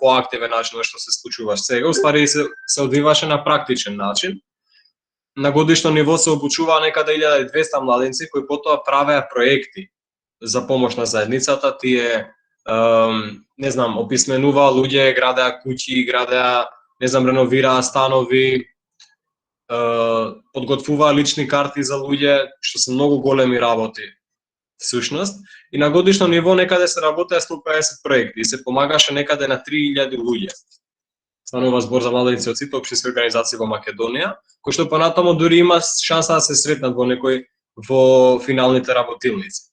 поактивен начин што се случува сега, уствари се одвиваше на практичен начин. На годишно ниво се обучуваа некаде 1200 младенци кои потоа правеа проекти за помош на заедницата. Тие не знам, описменуваа луѓе, градеа куќи, градеа, не знам, реновираа станови, подготвуваа лични карти за луѓе, што се многу големи работи всушност. И на годишно ниво некаде се работеа 150 проекти и се помагаше некаде на 3000 луѓе. Станува збор за младенци од сите општински организации во Македонија, кои што понатаму дури има шанса да се сретнат во финалните работилници.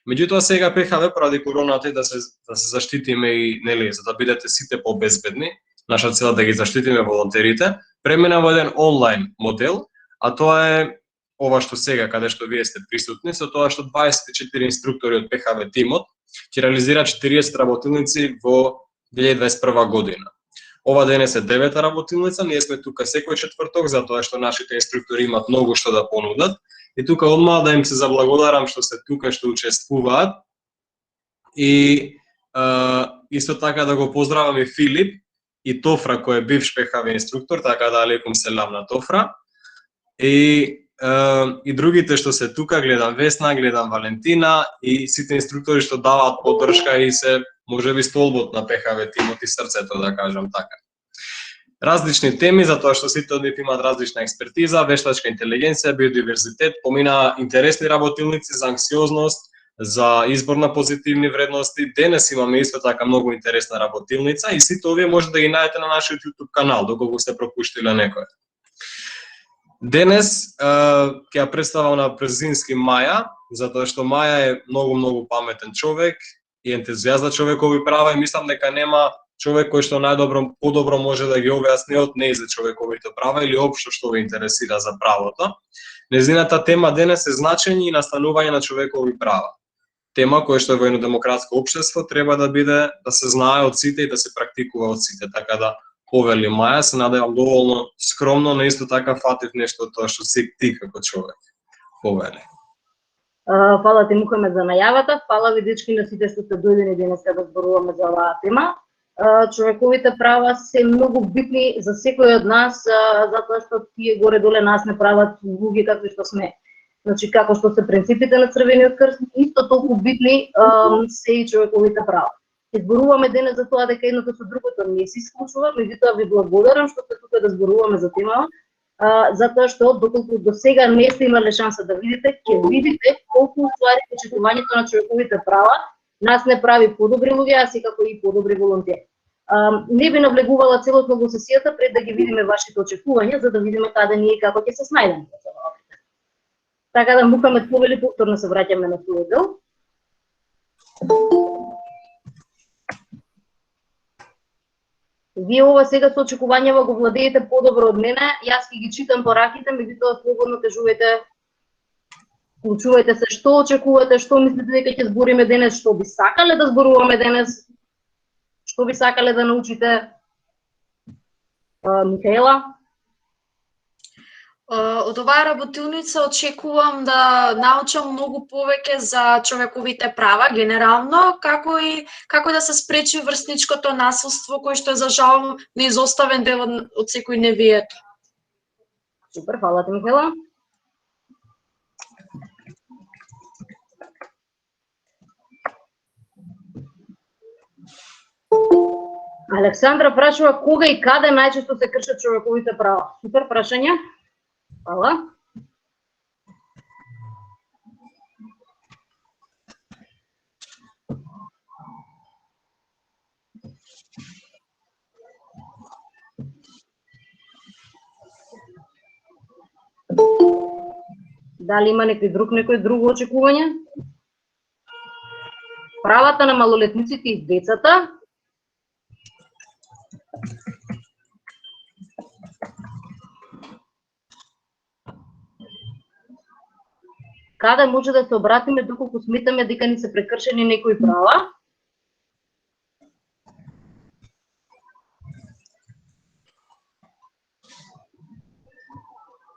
Меѓутоа сега ПХВ поради короната и да се заштитиме и нели за да бидете сите побезбедни, наша цел е да ги заштитиме волонтерите, премина во еден онлайн модел, а тоа е ова што сега каде што вие сте присутни, со тоа што 24 инструктори од ПХВ тимот ќе реализираат 40 работилници во 2021 година. Ова денес е 9-та работилница, ние сме тука секој четврток затоа што нашите инструктори имаат многу што да понудат. И тука одмаа да им се заблагодарам што се тука, што учествуваат. И исто така да го поздравам и Филип и Тофра кој е бивш ПХВ инструктор, така да алейкум селам на Тофра. И другите што се тука, гледам Весна, гледам Валентина и сите инструктори што даваат поддршка и се можеби столбот на ПХВ тимот и срцето, да кажам така. Различни теми, затоа што сите од нив имаат различна експертиза, вештачка интелигенција, биодиверзитет, помина интересни работилници за анксиозност, за избор на позитивни вредности. Денес имаме исто така многу интересна работилница и сите овие може да ги најдете на нашиот YouTube канал, доколку сте пропуштиле некоја. Денес ќе ја представам на презински Маја, затоа што Маја е многу паметен човек и ентузијаст за човекови права и мислам дека нема човек кој што подобро може да ги објасни од неј за човековите права или општо што ве интересира за правото. Незината тема денес е значење и настанување на човекови права. Тема која што во едно демократско општество треба да биде, да се знае од сите и да се практикува од сите, така да повели Маја, се надевам доволно скромно, но исто така фатив нешто тоа што си ти како човек. Повели. Фала ти, Мухамед, за најавата. Фала ви, дечки, на сите што сте дојдени денеска да зборуваме за оваа тема. Човековите права се многу битни за секој од нас, затоа што тие горе-доле нас не прават луѓе какви што сме. Значи, како што се принципите на Црвениот крст, исто толку битни се и човековите права. Зборуваме денес за тоа дека едното со другото не се исклучува, меѓутоа ви благодарам што сте тука да зборуваме за тема, затоа што доколку до сега не сте имале шанса да видите, ќе видите колку ствари почитувањето на човековите права нас не прави подобри луѓе, а секако и подобри волонтери. Не би навлегувала целосно во сесијата пред да ги видиме вашите очекувања, за да видиме каде ние како ќе се снајдеме. Така да, Мухамед, повели, повторно се враќаме на тој дел. Вие ова сега со очекувањава го владеете подобро од мене, јас ќе ги читам пораките, меѓутоа слободно кажувајте, учувајте се што очекувате, што мислите дека ќе збориме денес, што би сакале да зборуваме денес, што би сакале да научите. Михаела? Од оваа работилница очекувам да научам многу повеќе за човековите права генерално, како и да се спречи врсничкото насилство кој што е за жал неизоставен дел од секој невието. Супер, фала ти, Михаела. Александра прашува кога и каде најчесто се кршат човековите права. Супер прашање. Фала. Дали има некој друго очекување? Правата на малолетниците и децата. Каде може да се обратиме доколку сметаме дека ни се прекршени некои права?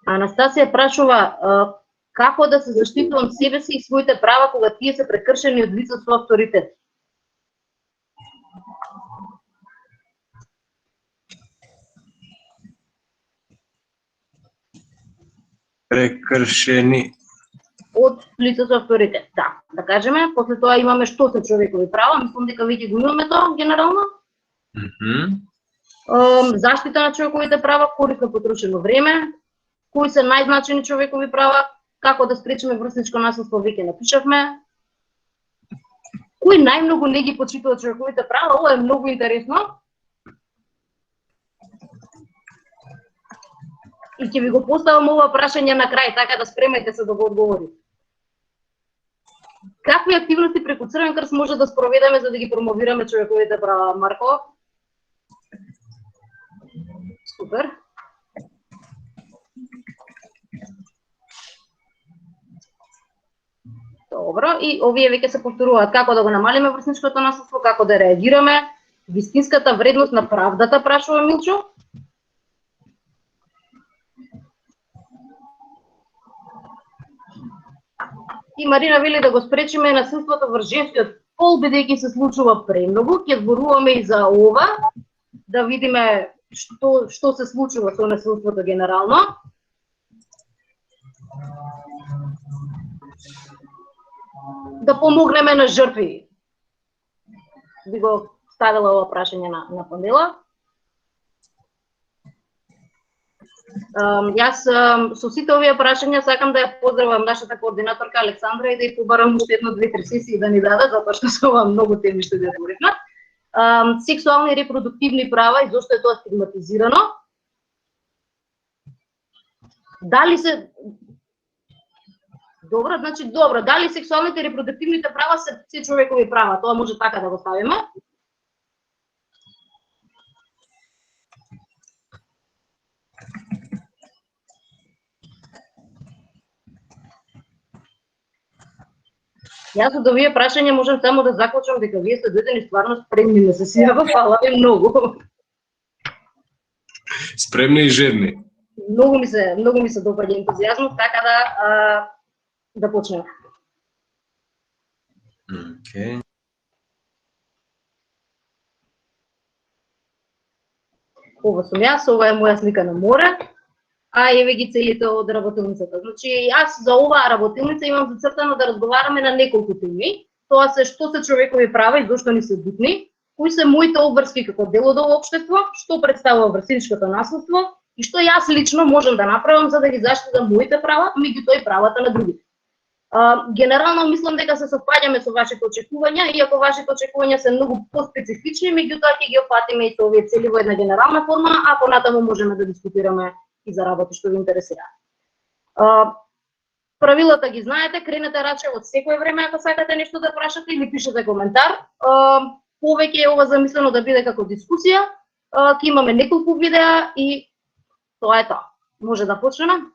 Анастасија прашува како да се заштитувам себе си и своите права кога тие се прекршени од лица со авторитет. прекршени од лица со авторитет. Да кажеме, после тоа имаме што се човекови права, мислам дека веќе го имаме тоа генерално. Заштита на човековите права, корисно потрошено време, кои се најзначајни човекови права, како да спречиме врсничко насилство, веќе напишавме. Кои најмногу не ги почитуваат човековите права, ова е многу интересно. И ќе ви го поставам ова прашање на крај, така да спремајте се да го одговорите. Какви активности преку Црвен крст може да спроведеме за да ги промовираме човековите права, Марко? Супер. Добро, и овие веќе се повторуваат како да го намалиме врсничкото насилство, како да реагираме, вистинската вредност на правдата, прашува Милчо. И Марина вели да го спречиме насилството врз женскиот пол, бидејќи се случува премногу. Ќе зборуваме и за ова, да видиме што се случува со насилството генерално. Да помогнеме на жртви. Би го ставила ова прашање на панела. Јас со сите овие прашања сакам да ја поздравам нашата координаторка Александра и да ја побарам уште едно 2-3 сесии да ни даде, затоа што со ова многу теми што ги говоривме. Сексуални и репродуктивни права и зошто е тоа стигматизирано. Дали се Добро, значи добро, дали сексуалните и репродуктивните права се човекови права? Тоа може така да го ставиме. Јас од овие прашања можам само да заклучам дека вие сте дојдени стварно спремни на сесијава, фала ви многу. Спремни и жедни. Многу ми се допаѓа ентузијазмот, така да почнеме. Okay. Ова сум јас, ова е моја слика на море, а еве ги целите од работилницата. Значи, јас за оваа работилница имам зацртано да разговараме на неколку теми. Тоа се што се човекови права и зошто ни се битни, кои се моите обврски како дел од овој општество, што представува врсничкото насилство и што јас лично можам да направам за да ги заштитам моите права, меѓутоа и правата на другите. Генерално мислам дека се совпаѓаме со вашите очекувања, иако вашите очекувања се многу поспецифични, меѓутоа ќе ги опфатиме и со овие цели во една генерална форма, а понатаму можеме да дискутираме и за работи што ви интересираат. Правилата ги знаете, кренете раче од секое време ако сакате нешто да прашате или пишете коментар. Повеќе е ова замислено да биде како дискусија. Ќе имаме неколку видеа и тоа е тоа. Може да почнеме?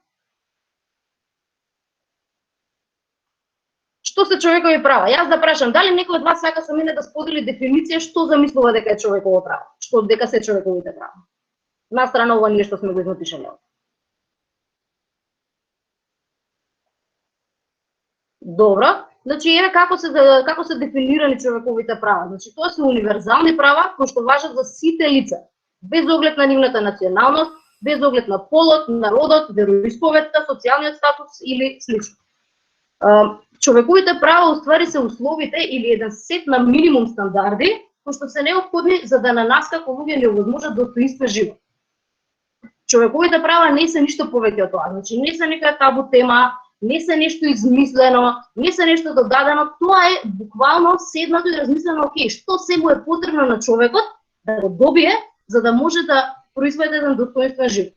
Што се човекови права? Јас да прашам, дали некој од вас сака со мене да сподели дефиниција што замислува дека е човеково право? Што дека се човековите права? Настрана ова ние што сме го изнапишале. Добро. Значи еве како се дефинирани човековите права. Значи тоа се универзални права кои што важат за сите лица, без оглед на нивната националност, без оглед на полот, народот, вероисповедта, социјалниот статус или слично. Човековите права уствари се условите или еден сет на минимум стандарди кои што се неопходни за да на нас како луѓе ни овозможат достоинствен живот. Човековите права не се ништо повеќе од тоа. Значи не се нека табу тема, не се нешто измислено, не се нешто додадено, тоа е буквално седнато и размислено, окей, што се му е потребно на човекот да го добие за да може да произведе еден достоинствен живот.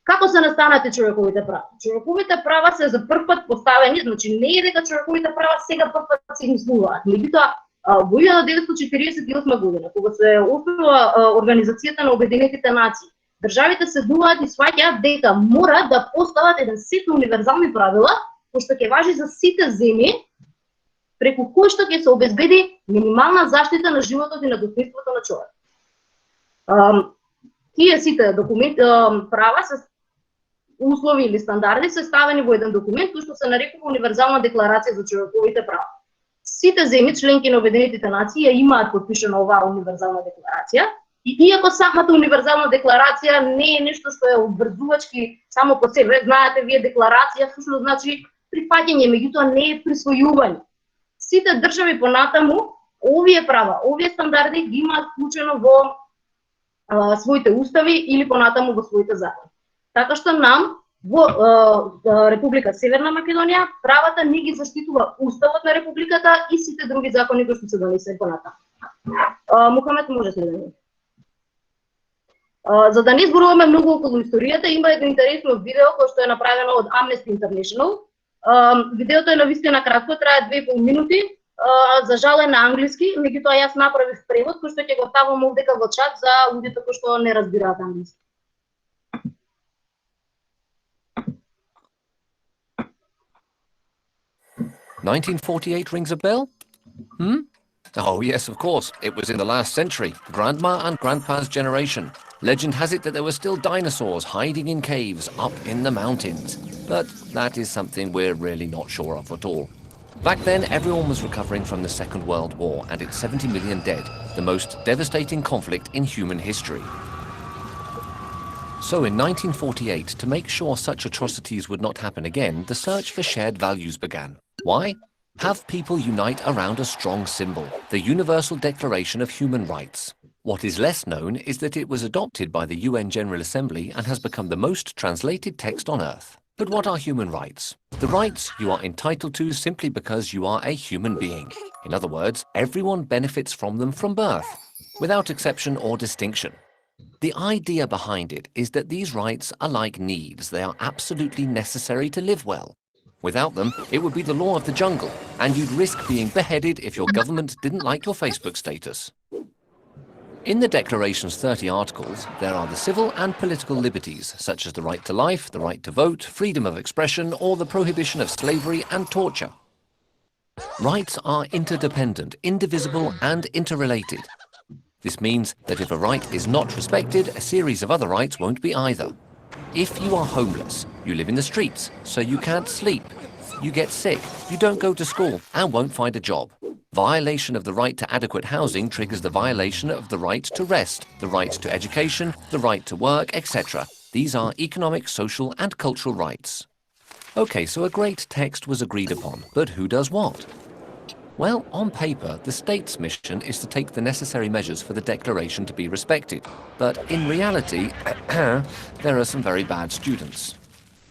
Како се настанати човековите права? Човековите права се за прв пат поставени, значи не е дека човековите права сега прв пат се измислуваат. Меѓутоа, во 1948 година, кога се основа Организацијата на Обединетите нации, државите седнуваат и сваќаат дека мора да постават еден сет на универзални правила, кои што ќе важи за сите земји, преку кои што ќе се обезбеди минимална заштита на животот и на достоинството на човек. Тие сите документи права се услови или стандарди се ставени во еден документ кој што се нарекува Универзална декларација за човековите права. Сите земји членки на Обединетите нации ја имаат подпишана оваа универзална декларација И иако самата универзална декларација не е нешто што е обврзувачки само по себе, знаете вие декларација всушност значи прифаќање, меѓутоа не е присвојување. Сите држави понатаму овие права, овие стандарди ги имаат вклучено во своите устави или понатаму во своите закони. Така што нам во Република Северна Македонија правата не ги заштитува уставот на републиката и сите други закони кои што се донесени понатаму. Мухамед може следно. За да не зборуваме многу околу историјата, има едно интересно видео кој што е направено од Amnesty International. Видеото е навистина кратко, трае 2,5 минути. За жал е на англиски, меѓутоа јас направив превод кој што ќе го ставам овдека во чат за луѓето кои што не разбираат англиски. "1948 rings a bell? Oh yes, of course. It was in the last century. Grandma and Grandpa's generation. Legend has it that there were still dinosaurs hiding in caves up in the mountains. But that is something we're really not sure of at all. Back then, everyone was recovering from the Second World War and its 70 million dead, the most devastating conflict in human history. So in 1948, to make sure such atrocities would not happen again, the search for shared values began. Why? Have people unite around a strong symbol, the Universal Declaration of Human Rights. What is less known is that it was adopted by the UN General Assembly and has become the most translated text on Earth. But what are human rights? The rights you are entitled to simply because you are a human being. In other words, everyone benefits from them from birth, without exception or distinction. The idea behind it is that these rights are like needs. They are absolutely necessary to live well. Without them, it would be the law of the jungle, and you'd risk being beheaded if your government didn't like your Facebook status. In the Declaration's 30 articles, there are the civil and political liberties, such as the right to life, the right to vote, freedom of expression, or the prohibition of slavery and torture. Rights are interdependent, indivisible, and interrelated. This means that if a right is not respected, a series of other rights won't be either. If you are homeless, you live in the streets, so you can't sleep. You get sick, you don't go to school, and won't find a job. Violation of the right to adequate housing triggers the violation of the right to rest, the right to education, the right to work, etc. These are economic, social, and cultural rights. Okay, so a great text was agreed upon, but who does what? Well, on paper, the state's mission is to take the necessary measures for the declaration to be respected. But in reality, there are some very bad students.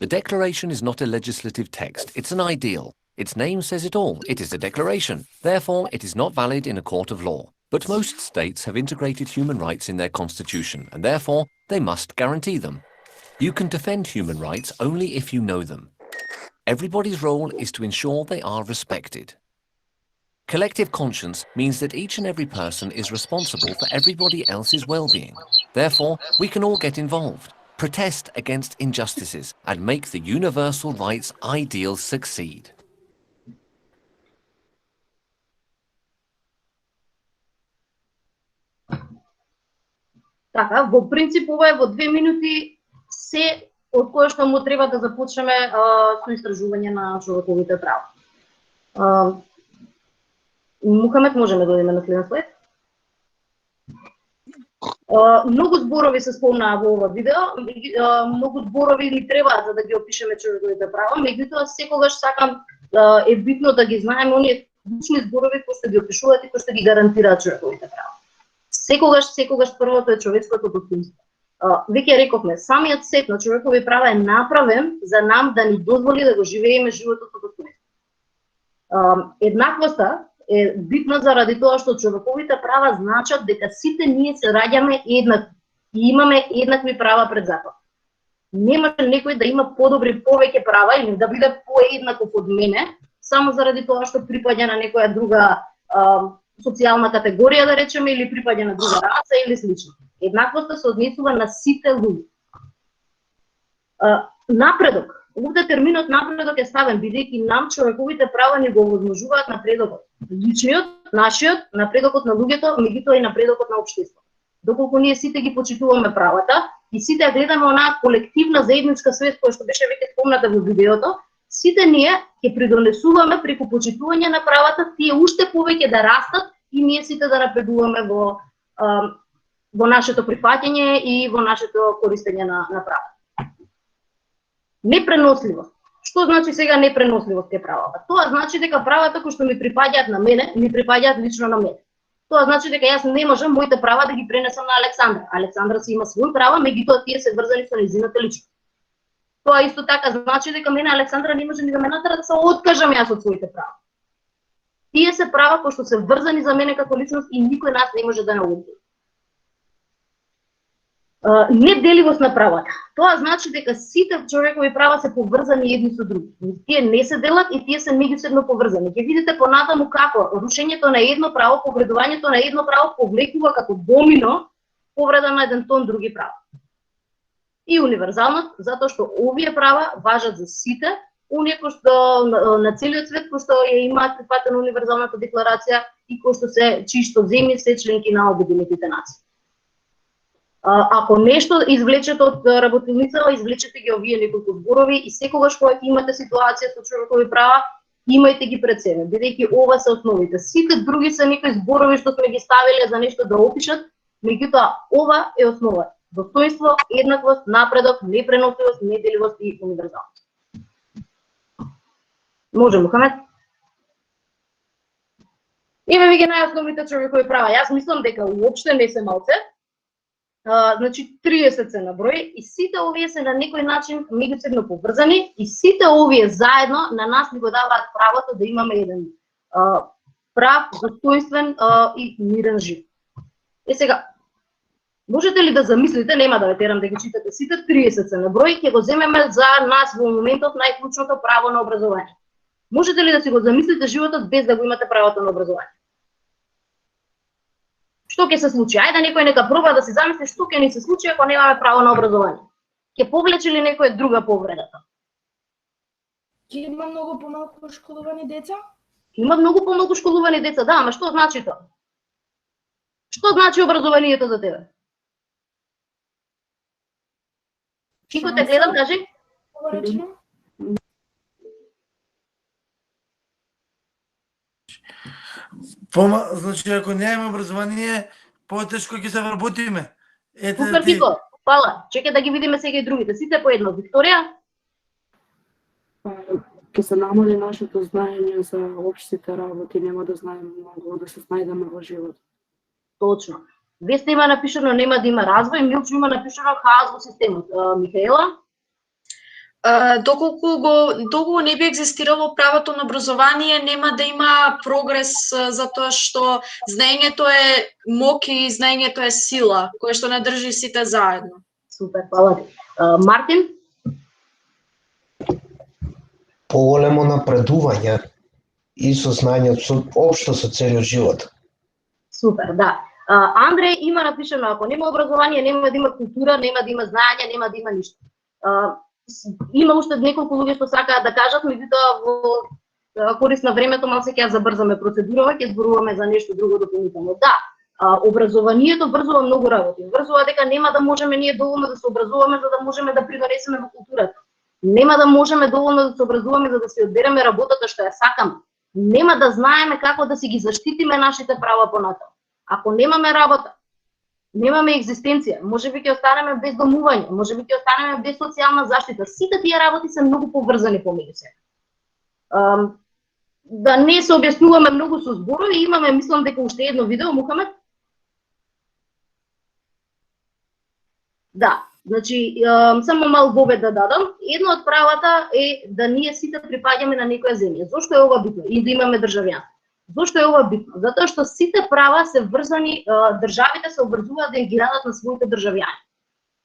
The declaration is not a legislative text, it's an ideal. Its name says it all. It is a declaration. Therefore, it is not valid in a court of law. But most states have integrated human rights in their constitution, and therefore, they must guarantee them. You can defend human rights only if you know them. Everybody's role is to ensure they are respected. Collective conscience means that each and every person is responsible for everybody else's well-being. Therefore, we can all get involved, protest against injustices, and make the universal rights ideal succeed. Така, во принцип ова е во 2 минути се од кое што му треба да започнеме со истражување на човековите права. Мухамед, можеме да одиме на следен слайд. Многу зборови се спомнаа во ова видео, многу зборови ни требаат за да ги опишеме човековите права, меѓутоа секогаш сакам е битно да ги знаеме оние клучни зборови кои што ги опишуваат и кои што ги гарантираат човековите права. Секогаш првото е човечкото достоинство. Веќе рековме, самиот сет на човекови права е направен за нам да ни дозволи да го живееме животот со достоинство. Еднаквоста е битна заради тоа што човековите права значат дека сите ние се раѓаме еднакви и имаме еднакви права пред закон. Нема некој да има подобри повеќе права или да биде поеднаков од мене само заради тоа што припаѓа на некоја друга социјална категорија, да речеме, или припаѓа на друга раса или слично. Еднаквоста се однесува на сите луѓе. Напредок. Овде терминот напредок е ставен, бидејќи нам човековите права ни го овозможуваат напредокот. Личниот, нашиот, напредокот на луѓето, меѓутоа и напредокот на општеството. Доколку ние сите ги почитуваме правата и сите ја гледаме онаа колективна заедничка свест која што беше веќе спомната во видеото, сите ние ќе придонесуваме преку почитување на правата тие уште повеќе да растат и ние сите да напредуваме во нашето прифаќање и во нашето користење на права. Непреносливост. Што значи сега непреносливост ке правата? Тоа значи дека правата кои што ми припаѓаат на мене, ми припаѓаат лично на мене. Тоа значи дека јас не можам моите права да ги пренесам на Александра. Александра си има своји права, меѓутоа тие се врзани со нејзината личност. Тоа исто така значи дека мене Александра не може ни да ме натера да се откажам јас од своите права. Тие се права кои што се врзани за мене како личност и никој нас не може да не одбие. Неделивост на правата. Тоа значи дека сите човекови права се поврзани едни со други. Тие не се делат и тие се меѓусебно поврзани. Ќе видите понатаму како рушењето на едно право, повредувањето на едно право повлекува како домино повреда на еден тон други права. И универзалност, затоа што овие права важат за сите, оние кои што на целиот свет кои што ја имаат прифатена универзалната декларација и кои што се чии што земји се членки на Обединетите нации. Ако нешто извлечете од работилницава, извлечете ги овие неколку зборови и секогаш кога имате ситуација со човекови права, имајте ги пред себе, бидејќи ова се основите. Сите други се некои зборови што сме ги ставиле за нешто да опишат, меѓутоа ова е основа. Достоинство, еднаквост, напредок, непреносливост, неделивост и универзалност. Може, Мухамед? Еве ви ги најосновните човекови права. Јас мислам дека уопште не се малце. Значи 30 се на број и сите овие се на некој начин меѓусебно поврзани и сите овие заедно на нас ни го даваат правото да имаме еден прав, достоинствен и мирен живот. Сега, можете ли да замислите, нема да ве терам да ги читате сите, 30 се на број, ќе го земеме за нас во моментов најклучното право на образование. Можете ли да си го замислите животот без да го имате правото на образование? Што ќе се случи? Ајде некој нека проба да се замисли што ќе ни се случи ако немаме право на образование. Ќе повлече ли некоја друга повредата? Ќе има многу помалку школувани деца? Има многу помалку школувани деца, да, ама што значи тоа? Што значи образованието за тебе? Чико те гледам, кажи? Значи, ако нема образование, потешко ќе се вработиме. Супер, Кико, фала. Чекај да ги видиме сега и другите. Сите по едно. Викторија? Ќе се намали нашето знаење за општите работи, нема да знаеме многу, да се снајдеме во живот. Точно. Весна има напишано нема да има развој, Милчо има напишано хаос во системот. Михаела? Доколку не би екзистирало правото на образование, нема да има прогрес, затоа што знаењето е мок и знаењето е сила, која што не држи сите заедно. Супер, фала ти. Мартин? Поголемо напредување и со знаењето општо со целиот живот. Супер, да. Андреј има напишано, ако нема образование, нема да има култура, нема да има знаење, нема да има ништо. Има уште неколку луѓе што сакаат да кажат, меѓутоа во корист на времето малку ќе ја забрзаме процедурава, ќе зборуваме за нешто друго дополнително. Да, образованието врзува многу работи. Врзува дека нема да можеме ние доволно да се образуваме за да можеме да придонесеме во културата. Нема да можеме доволно да се образуваме за да си одбереме работата што ја сакаме. Нема да знаеме како да си ги заштитиме нашите права понатаму. Ако немаме работа, немаме екзистенција, можеби ќе останеме без домување, можеби ќе останеме без социјална заштита. Сите тие работи се многу поврзани помеѓу себе. Да не се објаснуваме многу со зборови, имаме, мислам дека уште едно видео, Мухамед. Да, значи, само мал вовед да дадам. Едно од правата е да ние сите припаѓаме на некоја земја. Зошто е ова битно? И да имаме државјанство. Зошто е ова битно? Затоа што сите права се врзани, државите се обврзуваат да ги дадат на своите државјани.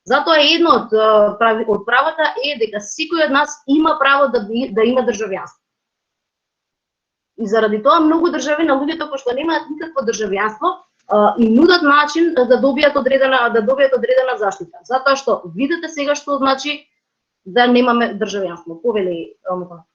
Затоа едно од правата е дека секој од нас има право да има државјанство. И заради тоа многу држави на луѓето кои што немаат никакво државјанство и нудат начин да добијат одредена заштита. Затоа што видите сега што значи да немаме државјанство. Повели Мухамед.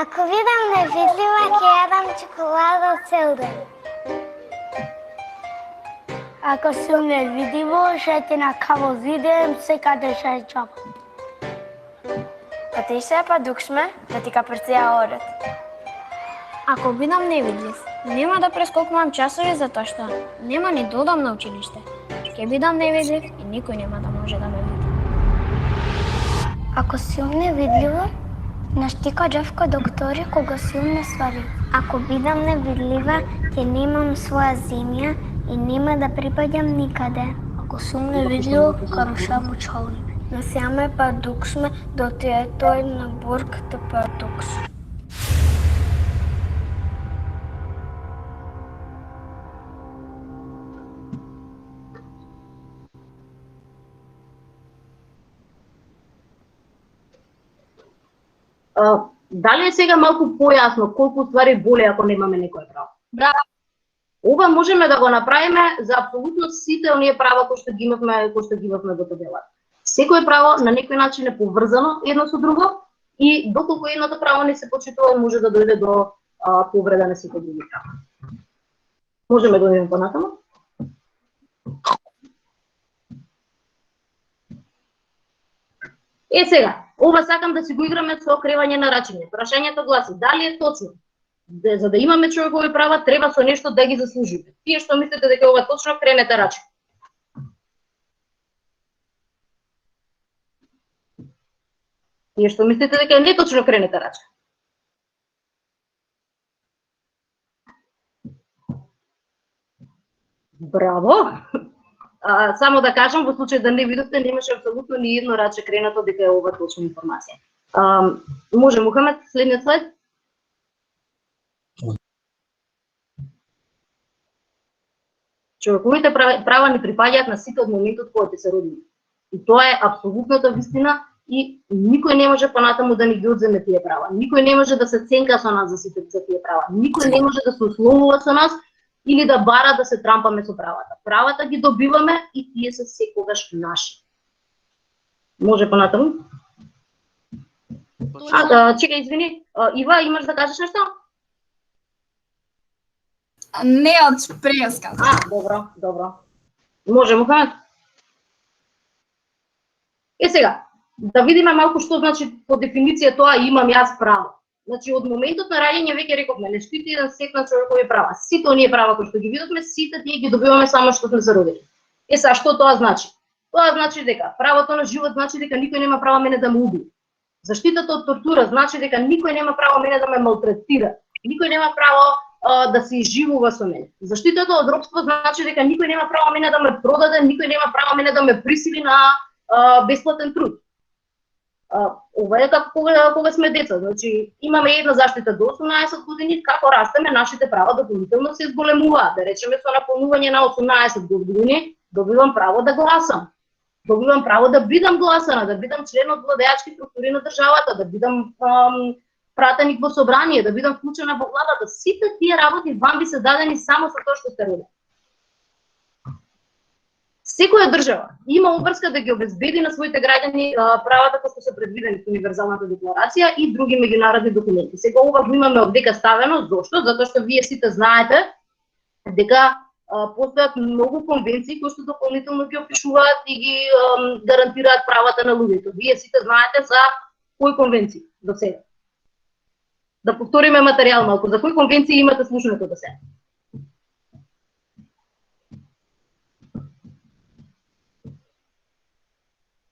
Ако видам невидлива, ќе јадам чоколада цел ден. Ако сум невидливо, ќе ти на каво видим, секаде ќе чапам. Pateixe pa duksme, da ti kapercija oret. Ако бидам невидлив, нема да прескокнувам часови затоа што нема ни да одам на училиште. Ќе бидам невидлив и никој нема да може да ме види. Ако си невидлива, наштика джавка доктори кога си не свари. Ако бидам невидлива, ќе немам своја земја и нема да припаѓам никаде. Ако сум невидлива, карушам учални. Не саме парадоксме до тој на борката парадокс. Дали е сега малку појасно колку ствари боле ако немаме некое право? Браво. Ова можеме да го направиме за апсолутно сите оние права кои што ги имавме до тогава. Секое право на некој начин е поврзано едно со друго и доколку едното право не се почитува, може да дојде до повреда на сите други права. Можеме да одиме понатаму? Сега, ова сакам да си го играме со кревање на рачиње. Прашањето гласи, дали е точно? За да имаме човекови права, треба со нешто да ги заслужиме. Тие што мислите дека ова точно, кренете рачи. Тие што мислите дека не точно, кренете рачи. Браво! Само да кажам, во случај да не видовте, немаше апсолутно ни едно раче кренато дека е ова точна информација. Може, Мухамед, следниот слайд? Човековите права не припаѓаат на сите од моментот кога се родиме. И тоа е апсолутната вистина и никој не може понатаму да ни ги одземе тие права. Никој не може да се ценка со нас за тие права. Никој не може да се условува со нас или да бара да се трампаме со правата. Правата ги добиваме и тие се секогаш наши. Може понатаму? Чекај, извини. Ива, имаш да кажеш нешто? Не од преска. Добро. Може, Мухамед? Сега, да видиме малку што значи по дефиниција тоа имам јас право. Значи, од моментот на раѓање веќе рековме, не штити еден сет на човекови права. Сите оние права кои што ги видовме, сите тие ги добиваме само што сме се родили. Сега, што тоа значи? Тоа значи дека правото на живот значи дека никој нема право мене да ме уби. Заштитата од тортура значи дека никој нема право мене да ме малтретира. Никој нема право да се изживува со мене. Заштитата од робство значи дека никој нема право мене да ме продаде, никој нема право мене да ме присили на бесплатен труд. Ова е како кога сме деца, значи имаме една заштита до 18 години, како растеме нашите права дополнително се зголемуваат. Да речеме со наполнување на 18 години добивам право да гласам. Добивам право да бидам гласана, да бидам член од владеачки структури на државата, да бидам пратеник во собрание, да бидам вклучена во владата. Сите тие работи вам би се дадени само со тоа што сте родени. Секоја држава има обврска да ги обезбеди на своите граѓани правата кои се предвидени во Универзалната декларација и други меѓународни документи. Сега ова го имаме овдека ставено, зошто? Затоа што вие сите знаете дека постојат многу конвенции кои што дополнително ги опишуваат и ги гарантираат правата на луѓето. Вие сите знаете за кои конвенции до сега. Да повториме материјал малку. За кои конвенции имате слушнато до сега?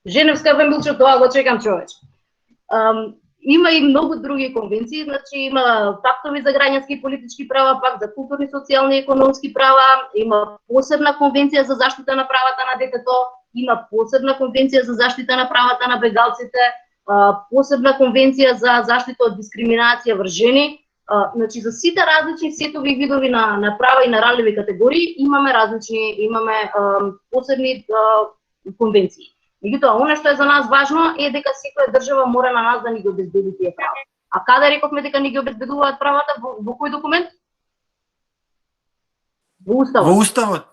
Женевска Вембилчо, тоа го чекам, човече. Има и многу други конвенции, значи има пактови за граѓански и политички права, пакт за културни, социјални и економски права, има посебна конвенција за заштита на правата на детето, има посебна конвенција за заштита на правата на бегалците, посебна конвенција за заштита од дискриминација врз жени. Значи за сите различни сетови и видови на права и на ранливи категории имаме посебни конвенции. Меѓутоа, она што е за нас важно е дека секоја држава мора на нас да ни ги обезбеди тие права. А каде рековме дека ни ги обезбедуваат правата? Во кој документ? Во Уставот. Во Уставот.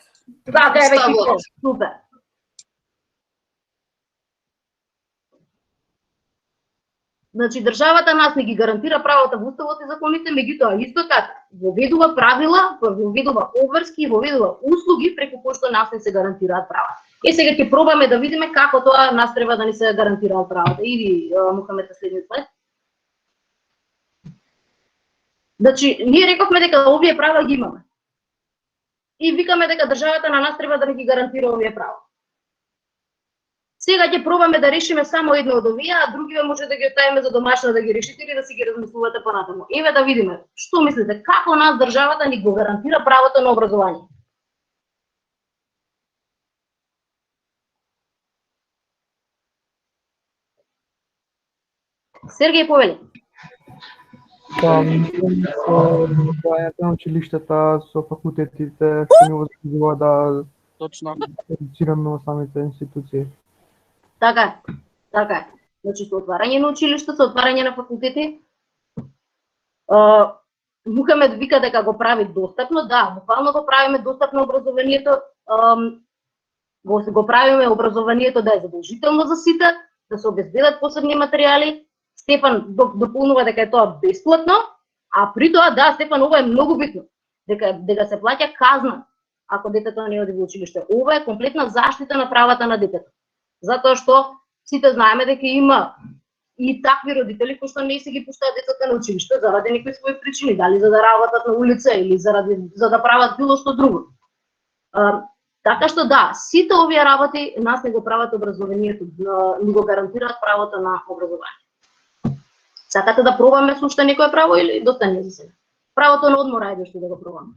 Така е, веќе супер. Значи државата нас не ги гарантира правата во Уставот и законите, меѓутоа исто така воведува правила, воведува обврски и воведува услуги преку кои што нас не се гарантираат права. Сега ќе пробаме да видиме како тоа нас треба да ни се гарантираат правата. Иди, Мухамед, следниот слайд. Значи, ние рековме дека овие права ги имаме. И викаме дека државата на нас треба да ги гарантира овие права. Сега ќе пробаме да решиме само едно од овие, а другиве може да ги оставиме за домашно да ги решите или да си ги размислувате понатаму. Еве да видиме, што мислите, како нас државата ни го гарантира правото на образование? Сергеј повели. Па, мислам со одвајањето на училиштата, со факултетите, што ни овозможува да едуцираме во самите институции. Така е, така е. Значи, со отварање на училишта, со отварање на факултети, Мухамед вика дека го прави достапно, да, буквално го правиме достапно образованието, го правиме образованието да е задолжително за сите, да се обезбедат посебни материјали. Стефан дополнува дека е тоа бесплатно, а при тоа, да, Стефан, ова е многу битно, дека се плаќа казна ако детето не оди во училиште. Ова е комплетна заштита на правата на детето. Затоа што сите знаеме дека има и такви родители кои што не се ги пуштаат децата на училиште заради некои своји причини, дали за да работат на улица или за да прават било што друго. Така што да, сите овие работи нас не го прават образованието, ни го гарантираат правото на образование. Сакате да пробаме со уште некое право или достане за сега? Правото на одмор, ајде што да го пробаме.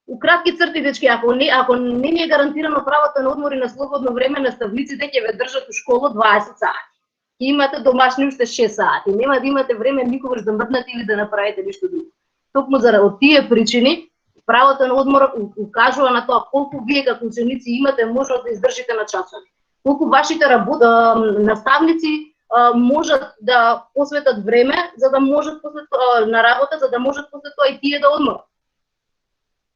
У кратки црти, дечки, ако не ни е гарантирано правото на одмор и на слободно време, наставниците ќе ве држат у школа 20 сати. Имате домашни уште 6 сати. Нема да имате време никогаш да мрднете или да направите ништо друго. Токму заради тие причини, правото на одмор укажува на тоа колку вие како ученици имате можност да издржите на часови. Колку вашите наставници можат да посветат време за да можат на работа, за да можат после тоа и тие да одморат.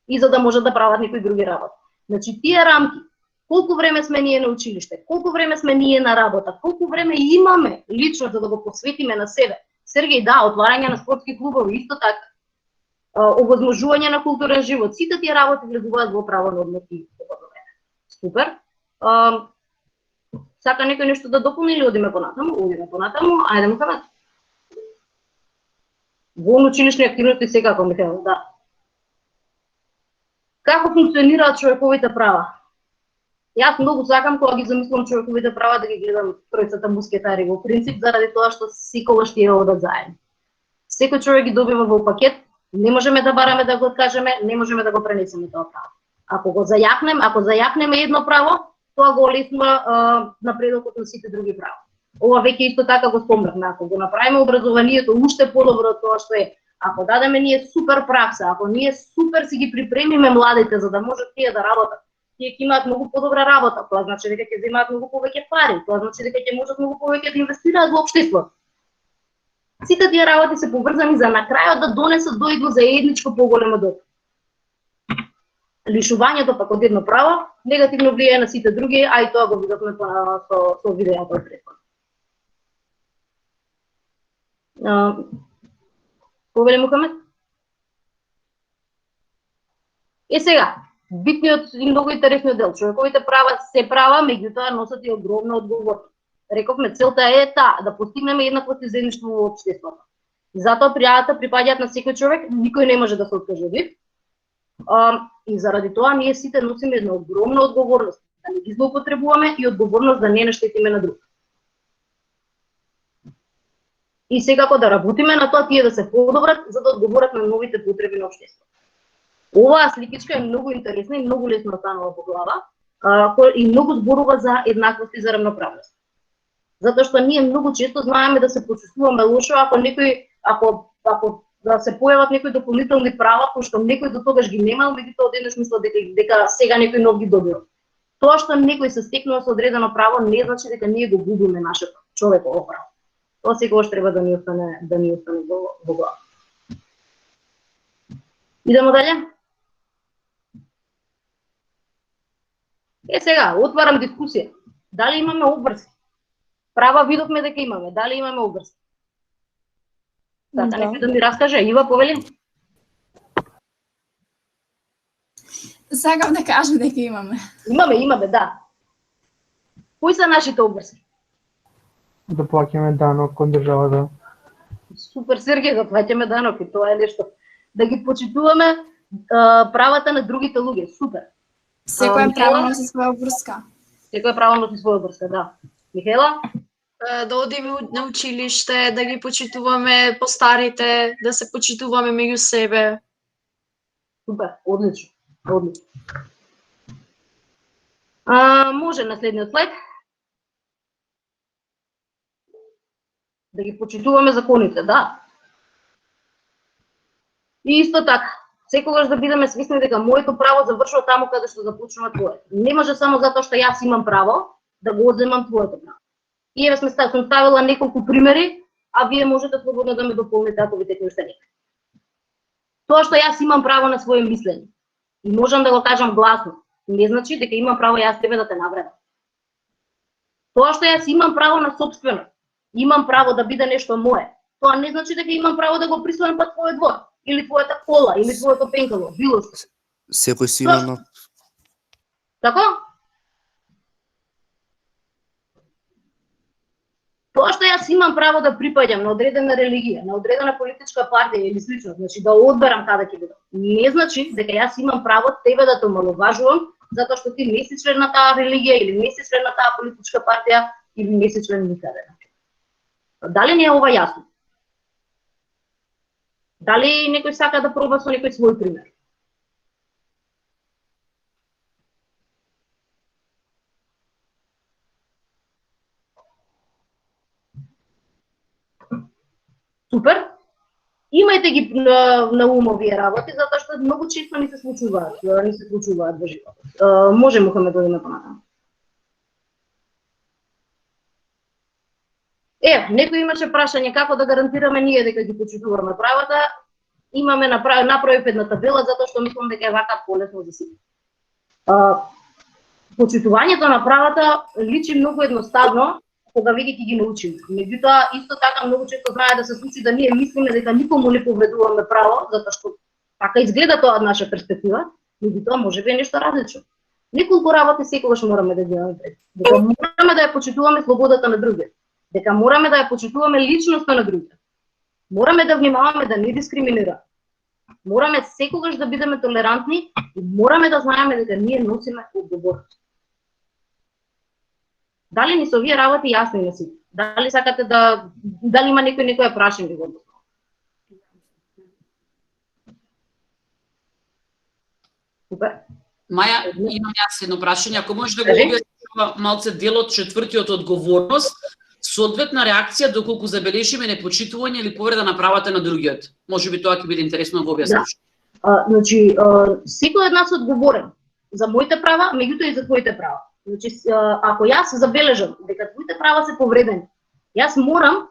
И за да можат да прават некои други работи. Значи тие рамки, колку време сме ние на училиште, колку време сме ние на работа, колку време имаме лично за да го посветиме на себе. Сергеј, да, отварање на спортски клубови, исто така. Овозможување на културен живот. Сите тие работи влегуваат во право на одмор и слободно време. Супер. Сака некој нешто да дополни или одиме понатаму? Одиме понатаму. Ајде, Мухамед. Во училишни активности секако, Михаил, да. Како функционираат човековите права? Јас многу сакам кога ги замислам човековите права да ги гледам тројцата мускетари во принцип, заради тоа што секогаш тие одат заедно. Секој човек ги добива во пакет, не можеме да бараме да го откажеме, не можеме да го пренесеме тоа право. Ако зајакнеме едно право, тоа го олесува напредокот на сите други права. Ова веќе исто така го спомнавме, ако го направиме образованието уште подобро од тоа што е, ако дадеме ние супер пракса, ако ние супер си ги припремиме младите за да можат тие да работат, тие ќе имаат многу подобра работа, тоа значи дека ќе земаат многу повеќе пари, тоа значи дека ќе можат многу повеќе да инвестираат во општеството. Сите тие работи се поврзани за на крајот да донесат до едно заедничко поголемо добро. Лишувањето пак од едно право негативно влијае на сите други, а и тоа го видовме со видеото од претходно. Повели Мухамед? Сега, битниот и многу интересниот дел. Човековите права се права, меѓутоа носат и огромна одговорност. Рековме, целта е да постигнеме еднаквост и заедништво во општеството. Затоа пријавата припаѓаат на секој човек, никој не може да се откаже од нив. И заради тоа ние сите носиме една огромна одговорност да не ги злоупотребуваме и одговорност да не наштетиме на друг. И секако да работиме на тоа тие да се подобрат за да одговорат на новите потреби на општеството. Оваа сликичка е многу интересна и многу лесно останува во глава и многу зборува за еднаквост и за равноправност. Затоа што ние многу често знаеме да се почувствуваме лошо ако да се појават некои дополнителни права кои што некој до тогаш ги немал, меѓутоа одеднаш мисла дека сега некој нов ги добил. Тоа што некој се стекнува со одредено право не значи дека ние го губиме нашето човеково право. Тоа секогаш треба да ни остане во глава. Идемо дале. Сега, отварам дискусија. Дали имаме обврски? Права видовме дека имаме. Дали имаме обврски? Така, некој да ми раскаже. Ива, повели? Сакам да кажам дека имаме. Имаме, да. Кои се нашите обврски? Да плаќаме данок кон државата. Супер, Сергеј, да плаќаме данок и тоа е нешто. Да ги почитуваме правата на другите луѓе. Супер. Секоја право носи своја обврска. Секоја право носи своја обврска, да. Михаела? Да одиме на училиште, да ги почитуваме постарите, да се почитуваме меѓу себе. Супер, одлично. Одлично. Може на следниот слайд. Да ги почитуваме законите, да. И исто така, секогаш да бидеме свесни дека моето право завршува таму каде што започнува твоето. Не може само затоа што јас имам право да го одземам твоето право. И еве сум ставила неколку примери, а вие можете слободно да ме дополните ако ви текнуște некој. Тоа што јас имам право на свое мислење и можам да го кажам гласно, не значи дека имам право јас тебе да те навредам. Тоа што јас имам право на сопствено, имам право да биде нешто мое, тоа не значи дека имам право да го присвојам па твојот двор, или твојата кола, или твоето пенкало, било што. Секој си има на... Така? Тоа што јас имам право да припаѓам на одредена религија, на одредена политичка партија или слично, значи да одберам каде ќе бидам, не значи дека јас имам право тебе да те омаловажувам затоа што ти не си член на таа религија или не си член на таа политичка партија или не си член никаде. Дали не е ова јасно? Дали некој сака да проба со некој свој пример? Супер. Имајте ги на ум овие работи, затоа што многу често не се случуваат во животот. Може Мухамед да одиме понатаму. Некој имаше прашање како да гарантираме ние дека ги почитуваме правата. Имаме направив една табела затоа што мислам дека е вака полесно за сите. Почитувањето на правата личи многу едноставно кога веќе ќе ги научиме. Меѓутоа, исто така многу често знае да се случи да ние мислиме дека никому не повредуваме право, затоа што така изгледа тоа од наша перспектива, меѓутоа можеби е нешто различно. Неколку работи секогаш мораме да ги имаме пред. Дека мораме да ја почитуваме слободата на другите. Дека мораме да ја почитуваме личноста на другите. Мораме да внимаваме да не дискриминираме. Мораме секогаш да бидеме толерантни и мораме да знаеме дека ние носиме одговорност. Дали ни се овие работи јасни на сите? Дали сакате дали има некоја прашање во тоа? Супер. Маја, имам јас едно прашање, ако можеш да го објасниш малце делот четвртиот одговорност, соодветна реакција доколку забележиме непочитување или повреда на правата на другиот. Можеби тоа ќе биде интересно да го објасниш. Значи, секој од нас е одговорен за моите права, меѓутоа и за твоите права. Значи, ако јас забележам дека твоите права се повредени, јас морам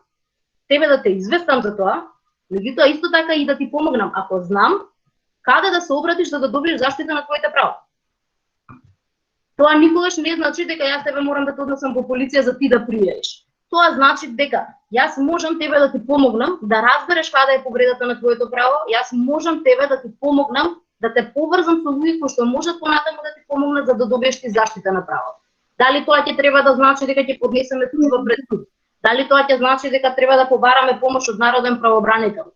тебе да те известам за тоа, меѓутоа исто така и да ти помогнам, ако знам каде да се обратиш за да добиеш заштита на твоите права. Тоа никогаш не значи дека јас тебе морам да те однесам по полиција за ти да пријавиш. Тоа значи дека јас можам тебе да ти помогнам да разбереш каде е повредата на твоето право, јас можам тебе да ти помогнам да те поврзам со луѓе кои што можат понатаму да ти помогнат за да добиеш ти заштита на право. Дали тоа ќе треба да значи дека ќе поднесеме тужба пред суд? Дали тоа ќе значи дека треба да побараме помош од народен правобранител?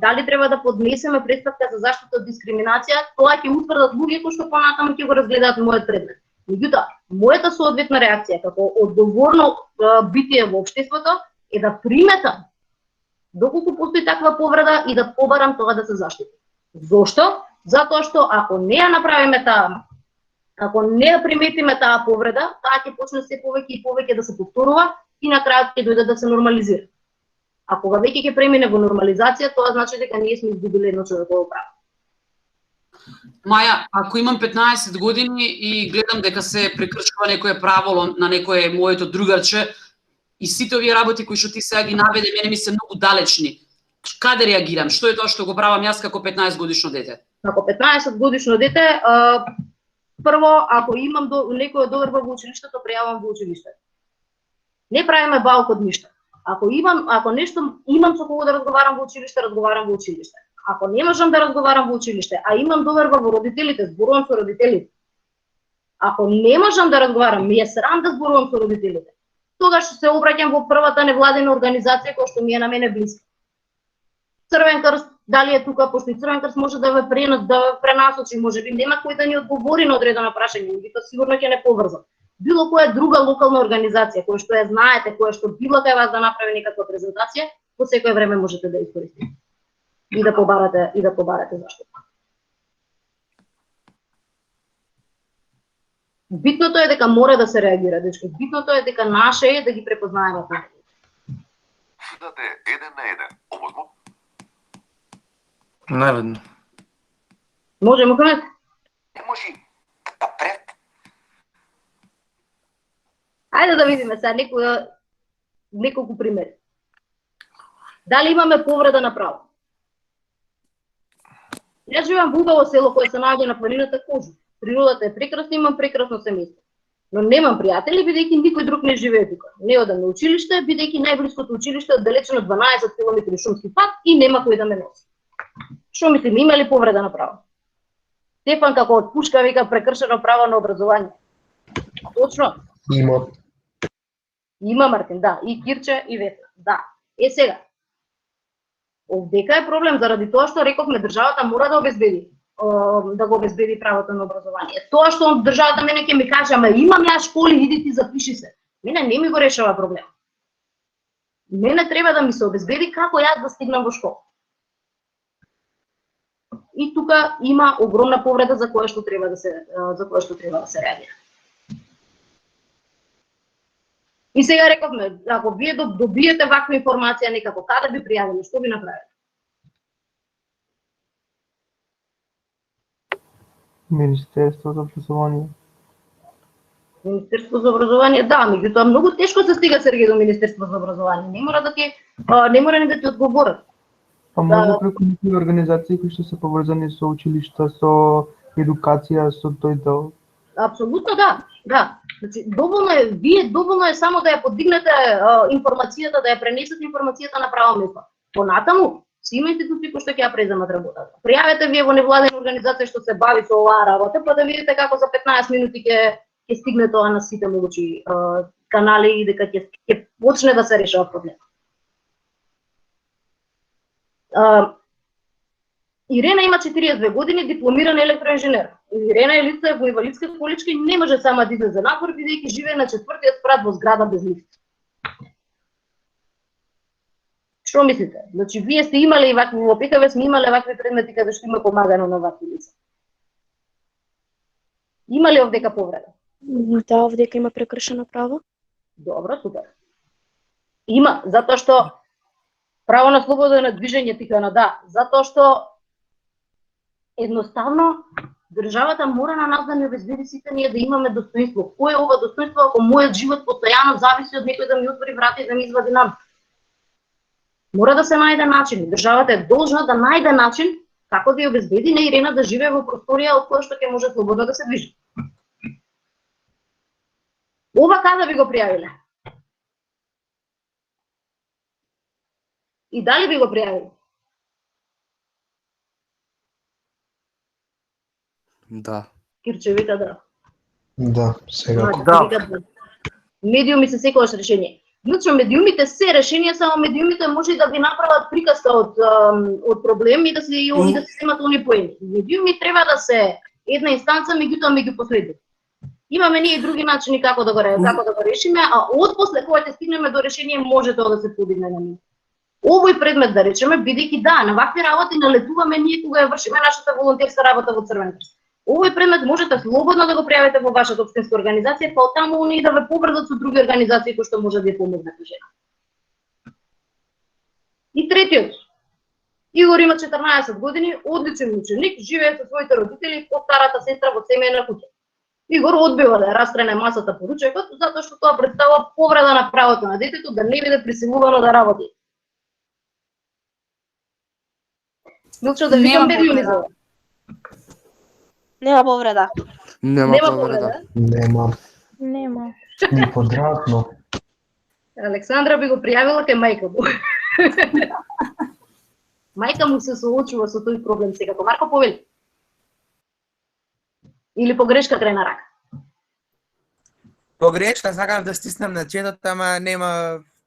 Дали треба да поднесеме претпоставка за заштита од дискриминација? Тоа ќе утврдат луѓе кои што понатаму ќе го разгледаат мојот предмет. Меѓутоа, мојата соодветна реакција како одговорно битие во општеството е да приметам доколку постои таква повреда и да побарам тоа да се заштити. Зошто? Затоа што ако не ја направиме таа, ако не ја приметиме таа повреда, таа ќе почне се повеќе и повеќе да се повторува и на крајот ќе дојде да се нормализира. А кога веќе ќе премине во нормализација, тоа значи дека ние сме изгубили едно човеково право. Маја, ако имам 15 години и гледам дека се прекршува некое правило на некое моето другарче и сите овие работи кои што ти сега ги наведе, мене ми се многу далечни. Каде реагирам? Што е тоа што го правам јас како 15 годишно дете? Како 15 годишно дете, прво, ако имам некоја доверба во училиштето, пријавам во училиште. Не правиме баук од ништо. Ако нешто имам со кого да разговарам во училиште, разговарам во училиште. Ако не можам да разговарам во училиште, а имам доверба во родителите, зборувам со родителите. Ако не можам да разговарам, ми е срам да зборувам со родителите, тогаш се обраќам во првата невладина организација која што ми е на мене блиска. Црвен крст, дали е тука, пошто и Црвен крст може да ве пренасочи, може би нема кој да ни одговори на одредено прашање, меѓутоа сигурно ќе не поврзам. Било која друга локална организација која што ја знаете, која што било кај вас да направи некаква презентација, по секое време можете да искористите. И да побарате зашто. Битното е дека мора да се реагира, дечки. Битното е дека наше е да ги препознаеме тоа. Дате еден на еден. Омозмо? Наведно. Може, Мухамед? Не може. Да пред. Ајде да видиме сега неколку примери. Дали имаме повреда на право? Јас живеам во убаво село кое се наоѓа на планината Кожу. Природата е прекрасна, имам прекрасно семејство. Но немам пријатели, бидејќи никој друг не живее тука. Не одам на училиште, бидејќи најблиското училиште е оддалечено 12 км шумски пат и нема кој да ме носи. Што мислим, има ли повреда на право? Стефан како од пушка вика прекршено право на образование. Точно. Има. Има, Мартин, да, и Кирче и Ветна. Да. Сега. Овдека е проблем заради тоа што рековме државата мора да го обезбеди правото на образование. Тоа што државата мене ќе ми каже, ама имам ја школи, иди ти запиши се. Мене не ми го решава проблем. Мене треба да ми се обезбеди како јас да стигнам во школа. И тука има огромна повреда за која што треба да се реагира. И сега рековме, ако вие добиете ваква информација некако, каде би пријавиле, што би направиле? Министерство за образование. Министерство за образование, да, меѓутоа многу тешко се стига, Сергеј, до Министерство за образование. Не мора ни да ти одговорат. Па може преку некои организации кои што се поврзани со училишта, со едукација, со тој дел. Апсолутно да, да. Значи, доволно е само да ја подигнете информацијата, да ја пренесете информацијата на право место. Понатаму, сима институции кои што ќе ја преземат работата. Пријавете вие во невладена организација што се бави со оваа работа, па да видите како за 15 минути ќе стигне тоа на сите могучи канали и дека ќе почне да се решава проблемот. Ирена има 42 години, дипломиран електроинженер. Ирена е лице во инвалидска количка и не може сама да излезе надвор, бидејќи живее на 4-тиот спрат во зграда без лифт. Што мислите? Значи, вие сте имале и вакви, во ПКВ сме имале вакви предмети каде што има помагано на вакви лица. Има ли овдека повреда? Да, овдека има прекршено право. Добро, супер. Има, затоа што право на слободно движење тикано, да, затоа што едноставно државата мора на нас да ни обезбеди сите ние да имаме достоинство. Кој е ова достоинство ако мојот живот постојано зависи од некој да ми отвори врата и да ми извади нам? Мора да се најде начин. Државата е должна да најде начин како да ја обезбеди на Ирена да живее во просторија од која што ќе може слободно да се движи. Ова каде би го пријавиле? И дали би го пријавиле? Да. Кирчевита, да. Да, сега. Да. Медиуми се секогаш решение. Значи, медиумите се решение, само медиумите може да ви направат приказка од проблем и да се земат они поени. Медиуми треба да се една инстанца, меѓутоа меѓу последни. Имаме ние и други начини како да го решиме, а отпосле кога ќе стигнеме до решение може тоа да се подигне на ниво. Овој предмет да речеме, бидејќи да, на вакви работи налетуваме ние кога ја вршиме нашата волонтерска работа во Црвен крст. Овој предмет можете слободно да го пријавите во вашата општинска организација, па оттаму они да ве поврзат со други организации кои што може да ја помогнат на жена. И третиот. Игор има 14 години, одличен ученик, живее со своите родители и постарата сестра во семејна куќа. Игор одбива да ја растрене масата по ручекот, затоа што тоа представува повреда на правото на детето да не биде присилувано да работи. Милчо, да викам медиуми за ова. Нема повреда. Нема повреда. Нема. Ни подратно. Александра би го пријавила кај мајка му. Мајка му се соочува со тој проблем секако. Марко, повели. Или погрешка крај на рака. Погрешка, сакав да стиснам на четот, ама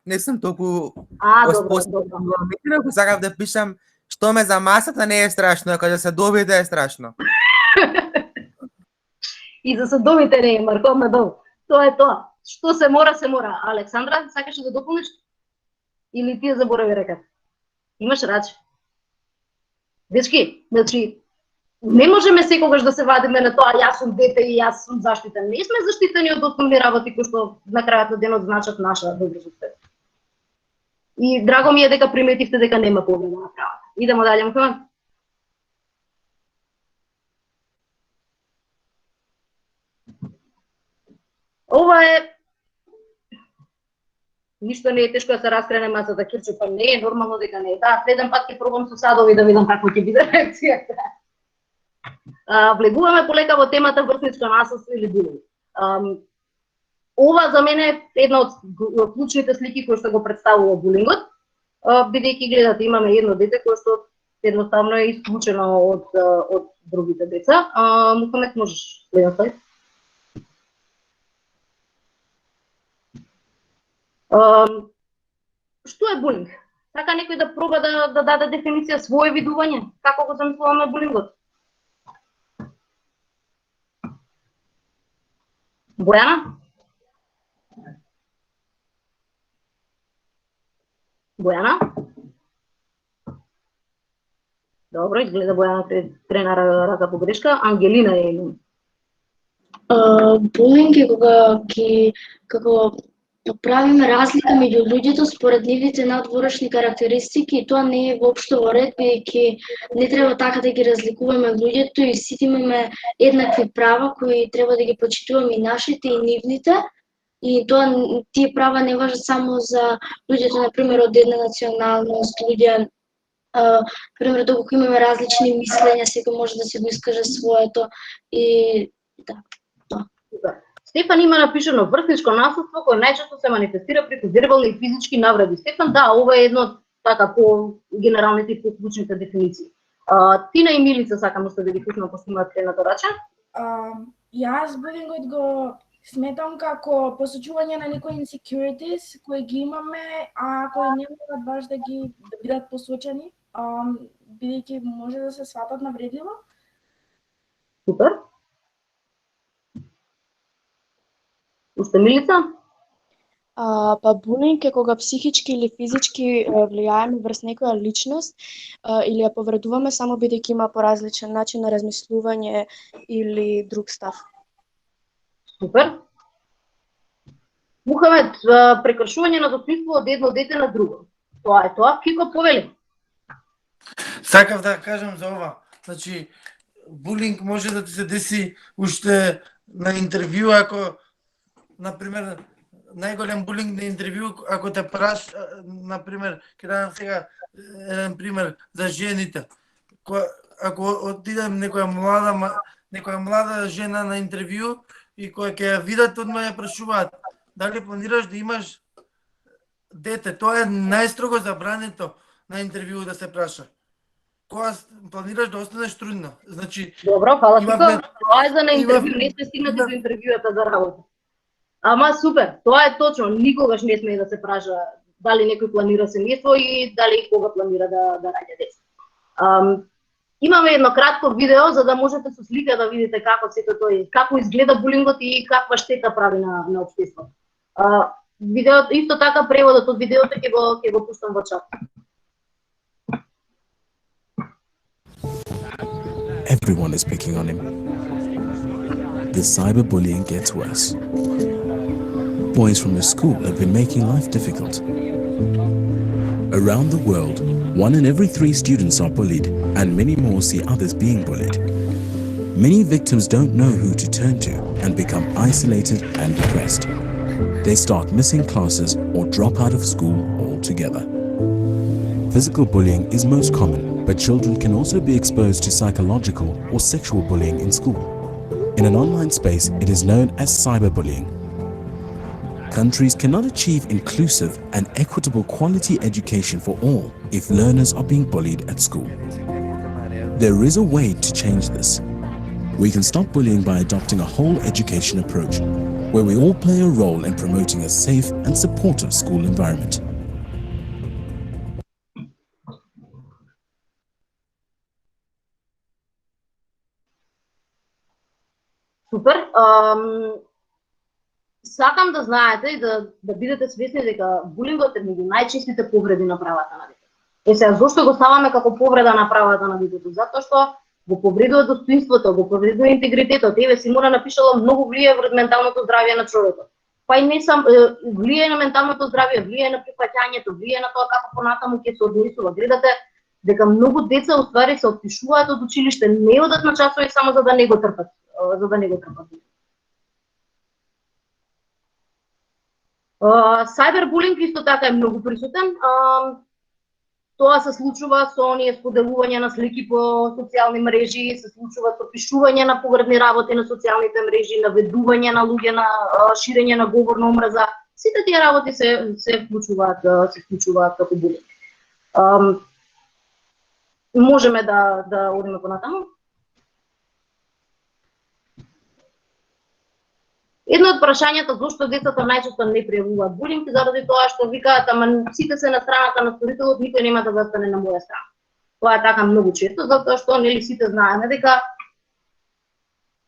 не сум толку Добро. ако сакав да пишам што ме за масата не е страшно, кога се добите е страшно. И за съдовите не е, Марко Медов. Тоа е тоа. Што се мора, се мора. Александра, сакаш да дополниш? Или ти заборави река? Имаш рач. Дечки, значи, не можеме секогаш да се вадиме на тоа јас сум дете и јас сум заштитен. Не сме заштитени од основни работи кои што на крајот на денот значат наша добросостојба. И драго ми е дека приметивте дека нема повреда на правата. Идемо дале, Мухамед. Ова е ништо не е тешко да се раскрене масата Кирчо, па не е нормално дека не е. Да, следен пат ќе пробам со садови да видам како ќе биде реакцијата. Влегуваме полека во темата врсничко насилство или булинг. Ова за мене е една од клучните слики кои што го представува булингот, бидејќи гледате имаме едно дете кое што едноставно е исклучено од другите деца. Мухамед, можеш следен слайд? Што е булинг? Така некој да проба да даде дефиниција свое видување, како го замислуваме булингот? Бојана? Бојана? Добро, изгледа Бојана крена рака погрешка. Ангелина е име. Булинг е кога како правиме разлика меѓу луѓето според нивните надворешни карактеристики и тоа не е воопшто во ред, бидејќи не треба така да ги разликуваме луѓето и сите имаме еднакви права кои треба да ги почитуваме и нашите и нивните. И тоа тие права не важат само за луѓето, например, од една националност, луѓе, пример, доколку имаме различни мислења, секој може да се го искаже своето и да, тоа. Стефан има напишано врсничко насилство кое најчесто се манифестира преку вербални и физички навреди. Стефан, да, ова е едно така по генералните и по клучните дефиниции. Тина и Милица сакам да ги пуснам после имаат крената рача. Јас булингот го сметам како посочување на некои insecurities кои ги имаме, а кои не можат баш да бидат посочени, бидејќи може да се сватат навредливо. Супер. Уште Милица? Па булинг е кога психички или физички влијаеме врз некоја личност или ја повредуваме само бидејќи има поразличен начин на размислување или друг став. Супер. Мухамед, прекршување на достоинство од едно дете на друго. Тоа е тоа, Кико повели. Сакав да кажам за ова. Значи, булинг може да ти се деси уште на интервју, ако, например, најголем булинг на интервју, ако те праш, например, ќе дадам сега еден пример за жените. Ако отидем некоја млада жена на интервју и која ќе ја видат, одма ја прашуваат дали планираш да имаш дете. Тоа е најстрого забрането на интервју да се праша. Кога планираш да останеш трудна. Значи, добро, фала Кико. Тоа е за на интервју, не сте стигнати до интервјуата за работа. Ама супер, тоа е точно, никогаш не смее да се праша дали некој планира семејство и дали кога планира да раѓа деца. Имаме едно кратко видео за да можете со слика да видите како сето тој, како изгледа булингот и каква штета прави на општеството. Видеото исто така преводот од видеото ќе го пуштам во чат. Everyone is picking on him. The cyberbullying gets worse. Boys from his school have been making life difficult. Around the world, 1 in every 3 students are bullied, and many more see others being bullied. Many victims don't know who to turn to and become isolated and depressed. They start missing classes or drop out of school altogether. Physical bullying is most common, but children can also be exposed to psychological or sexual bullying in school. In an online space, it is known as cyberbullying. Countries cannot achieve inclusive and equitable quality education for all if learners are being bullied at school. There is a way to change this. We can stop bullying by adopting a whole education approach. where we all play a role in promoting a safe and supportive school environment. Супер. Сакам да знаете и да бидете свесни дека булингот е меѓу најчестите повреди на правата на детето. Сега, зошто го ставаме како повреда на правата на детето? Затоа што го повредува достоинството, го повредува интегритетот. Еве, Симона напишала многу влијае врз менталното здравје на човекот. Па и не сам влијае на менталното здравје, влијае на прифаќањето, влијае на тоа како понатаму ќе се однесува. Гледате дека многу деца уствари се отпишуваат од училиште, не одат на часови само за да не го трпат, Сайбербулинг исто така е многу присутен. Тоа се случува со оние споделување на слики по социјални мрежи, се случува со пишување на погребни работи на социјалните мрежи, наведување на луѓе на ширење на говор на омраза. Сите тие работи се вклучуваат како булинг. Можеме да одиме понатаму. Едно од прашањата зошто децата најчесто не пријавуваат булинг заради тоа што викаат ама сите се на страната на сторителот, никој нема да застане на моја страна. Тоа е така многу често затоа што нели сите знаеме дека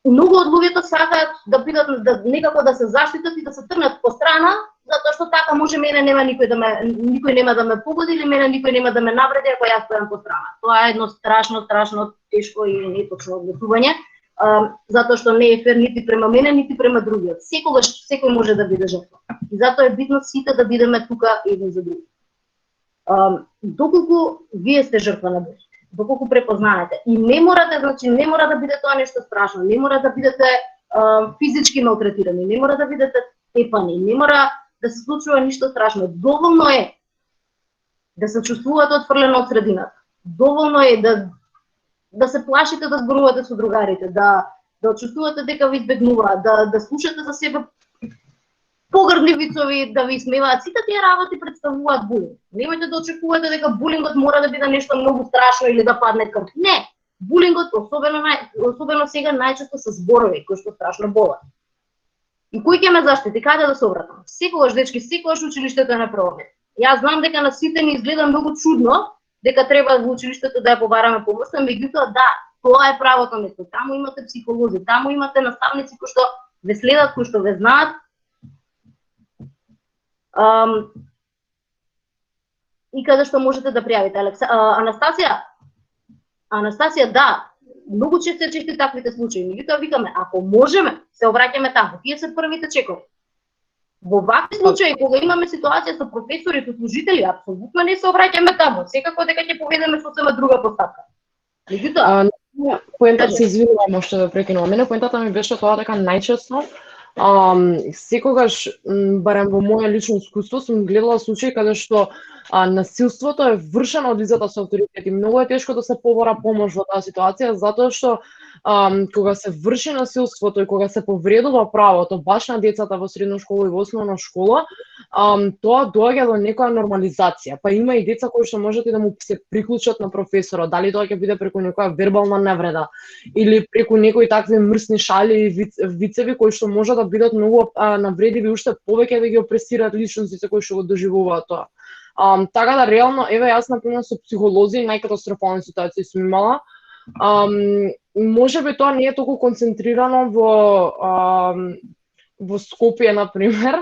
многу од луѓето сакаат да бидат некако да се заштитат и да се тргнат по страна, затоа што така може мене нема никој нема да ме погоди или мене никој нема да ме навреди ако јас стојам по страна. Тоа е едно страшно тешко и неточно однесување. Затоа што не е фер нити према мене, нити према другиот. Секогаш секој може да биде жртва. И затоа е битно сите да бидеме тука едни за други. Доколку вие сте жртва на булинг, доколку препознаете и не мора да биде тоа нешто страшно, не мора да бидете физички малтретирани, не мора да бидете тепани, не мора да се случува ништо страшно. Доволно е да се чувствувате отфрлено од средината. Доволно е да се плашите да зборувате со другарите, да чувствувате дека ви избегнуваат, да слушате за себе погрдни вицови, да ви смеваат. Сите тие работи представуваат булинг. Немојте да очекувате дека булингот мора да биде нешто многу страшно или да падне крв. Не, булингот особено сега најчесто се зборови кои што страшно болат. И кој ќе ме заштити, каде да се обратам? Секогаш дечки, секогаш училиштето е на прво место. Јас знам дека на сите ни изгледа многу чудно дека треба во училиштето да ја побараме помош, меѓутоа да, тоа е правото место. Таму имате психолози, таму имате наставници кои што ве следат, кои што ве знаат. И каде што можете да пријавите. Анастасија, да, многу често чести таквите случаи. Меѓутоа викаме, ако можеме, се обраќаме таму. Тие се првите чекови. Во вакви случаи, кога имаме ситуација со професори, со служители, апсолутно не се обраќаме таму. Секако дека ќе поведеме сосема друга постапка. Меѓутоа, поентата се извинувам што да прекинувам. Мене поентата ми беше тоа дека најчесто секогаш, барем во моје лично искуство, сум гледала случаи каде што насилството е вршено од лицата со авторитет и многу е тешко да се побара помош во таа ситуација, затоа што кога се врши насилството и кога се повредува правото баш на децата во средна школа и во основна школа, тоа доаѓа до некоја нормализација. Па има и деца кои што можат и да му се приклучат на професорот, дали тоа ќе биде преку некоја вербална невреда или преку некои такви мрсни шали и вицеви кои што можат да бидат многу навредиви уште повеќе да ги опресираат личностите кои што го доживуваат тоа. Така да реално, еве јас например со психолози најкатастрофални ситуации сум имала. Можеби тоа не е толку концентрирано во Скопје, например.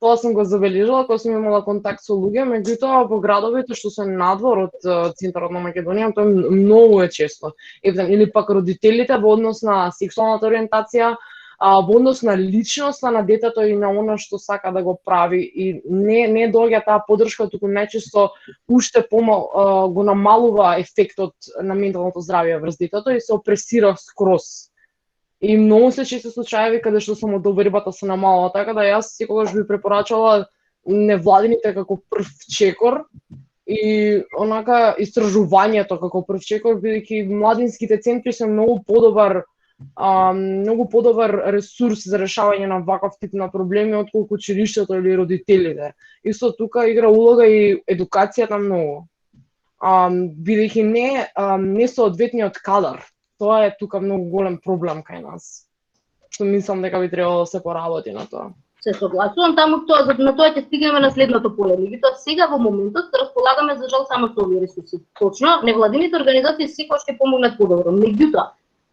Тоа сум го забележала кога сум имала контакт со луѓе, меѓутоа во градовите што се надвор од центарот на Македонија, тоа многу е често. Или пак родителите во однос на сексуалната ориентација, во однос на личноста на детето и на она што сака да го прави и не доаѓа таа поддршка, туку најчесто уште го намалува ефектот на менталното здравје врз детето и се опресира скроз. И многу се често случаеви каде што самодовербата се намалува, така да јас секогаш би препорачала невладините како прв чекор и онака истражувањето како прв чекор, бидејќи младинските центри се многу подобар ресурс за решавање на ваков тип на проблеми отколку училиштето или родителите. Исто тука игра улога и едукацијата многу. Бидејќи не соодветниот кадар. Тоа е тука многу голем проблем кај нас. што мислам дека би требало да се поработи на тоа. Се согласувам, таму на тоа ќе стигнеме на следното поле. Меѓутоа сега во моментот располагаме за жал само со овие ресурси. Точно, невладините организации секогаш ќе помогнат подобро. Меѓутоа,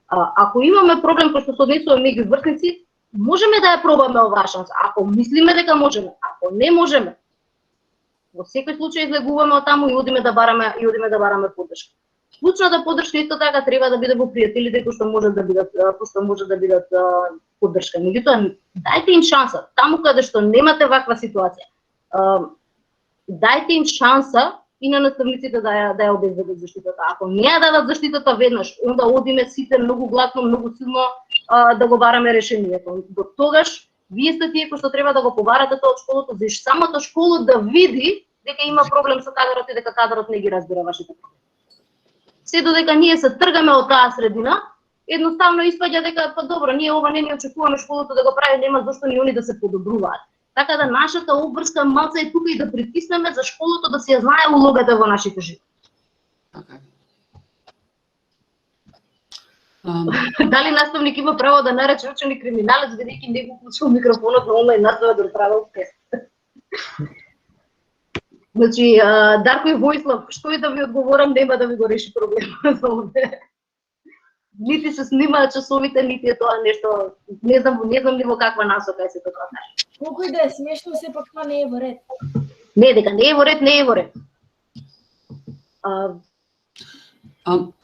ако имаме проблем кој што се однесува меѓу врсници, можеме да ја пробаме оваа шанса. Ако мислиме дека можеме, ако не можеме, во секој случај излегуваме од таму и одиме да бараме поддршка. Клучната поддршка исто така треба да биде во пријателите кои што може да бидат поддршка. Меѓутоа, дајте им шанса. Таму каде што немате ваква ситуација, дајте им шанса и на наставниците да ја обезбедат заштитата. Ако не ја дадат заштитата веднаш, онда одиме сите многу гласно, многу силно да го бараме решението. До тогаш, вие сте тие кои што треба да го побарате тоа од школото, за самата школа да види дека има проблем со кадрот и дека кадрот не ги разбира вашите проблеми. Се додека ние се тргаме од таа средина, едноставно испаѓа дека па добро, ние ова не ни очекуваме школото да го прави, нема зашто ни они да се подобруваат. Така да нашата обврска малце е тука и да притиснеме за школото да си ја знае улогата во нашите животи. Дали наставник има право да нарече ученик криминалец, бидејќи не го вклучил микрофонот на онлайн настава да правил тест? Значи, Дарко и Воислав, што и да ви одговорам, нема да ви го реши проблемот за овде. Нити се снимаат часовите, нити е тоа нешто, не знам ни во каква насока е се тоа. Колку и да е смешно, сепак тоа не е во ред. Не, дека не е во ред, не е во ред.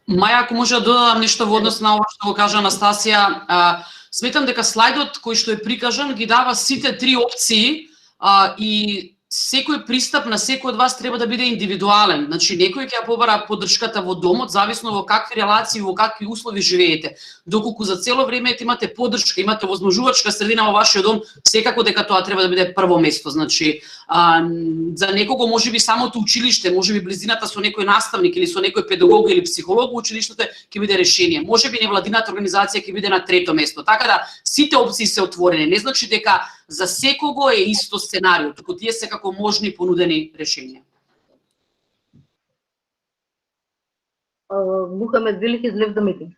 Маја, ако може да додадам нешто во однос на ова што го кажа Анастасија, сметам дека слайдот кој што е прикажан ги дава сите три опции и секој пристап на секој од вас треба да биде индивидуален. Значи, некој ќе ја побара поддршката во домот, зависно во какви релации, во какви услови живеете. Доколку за цело време имате поддршка, имате возможувачка средина во вашиот дом, секако дека тоа треба да биде прво место. Значи, за некого можеби самото училиште, можеби близината со некој наставник или со некој педагог или психолог во училиштето ќе биде решение. Можеби невладината организација ќе биде на трето место. Така да сите опции се отворени. Не значи дека за секого е исто сценарио, туку тие се како можни понудени решенија. Мухамед Велики is left the meeting.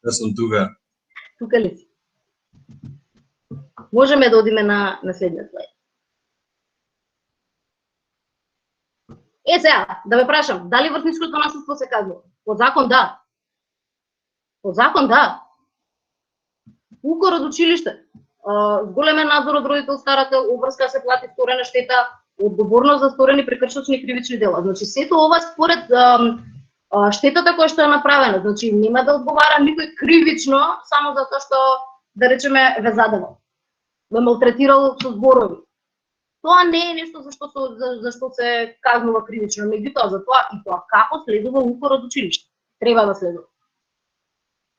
Јас сум тука. Тука ли си? Можеме да одиме на следниот слайд. Сега, да ве прашам, дали врсничкото насилство се казнува? По закон да. По закон да. Укор од училиште. Големен надзор од родител, старател, обврска се плати сторена штета, одговорност за сторени прекршочни кривични дела. Значи, сето ова според штетата која што е направена. Значи, нема да одговара никој кривично, само затоа што, да речеме, ве задевал, ве малтретирал со зборови. Тоа не е нешто зашто се казнува кривично, меѓутоа за тоа и тоа како следува укор од училиште. Треба да следува.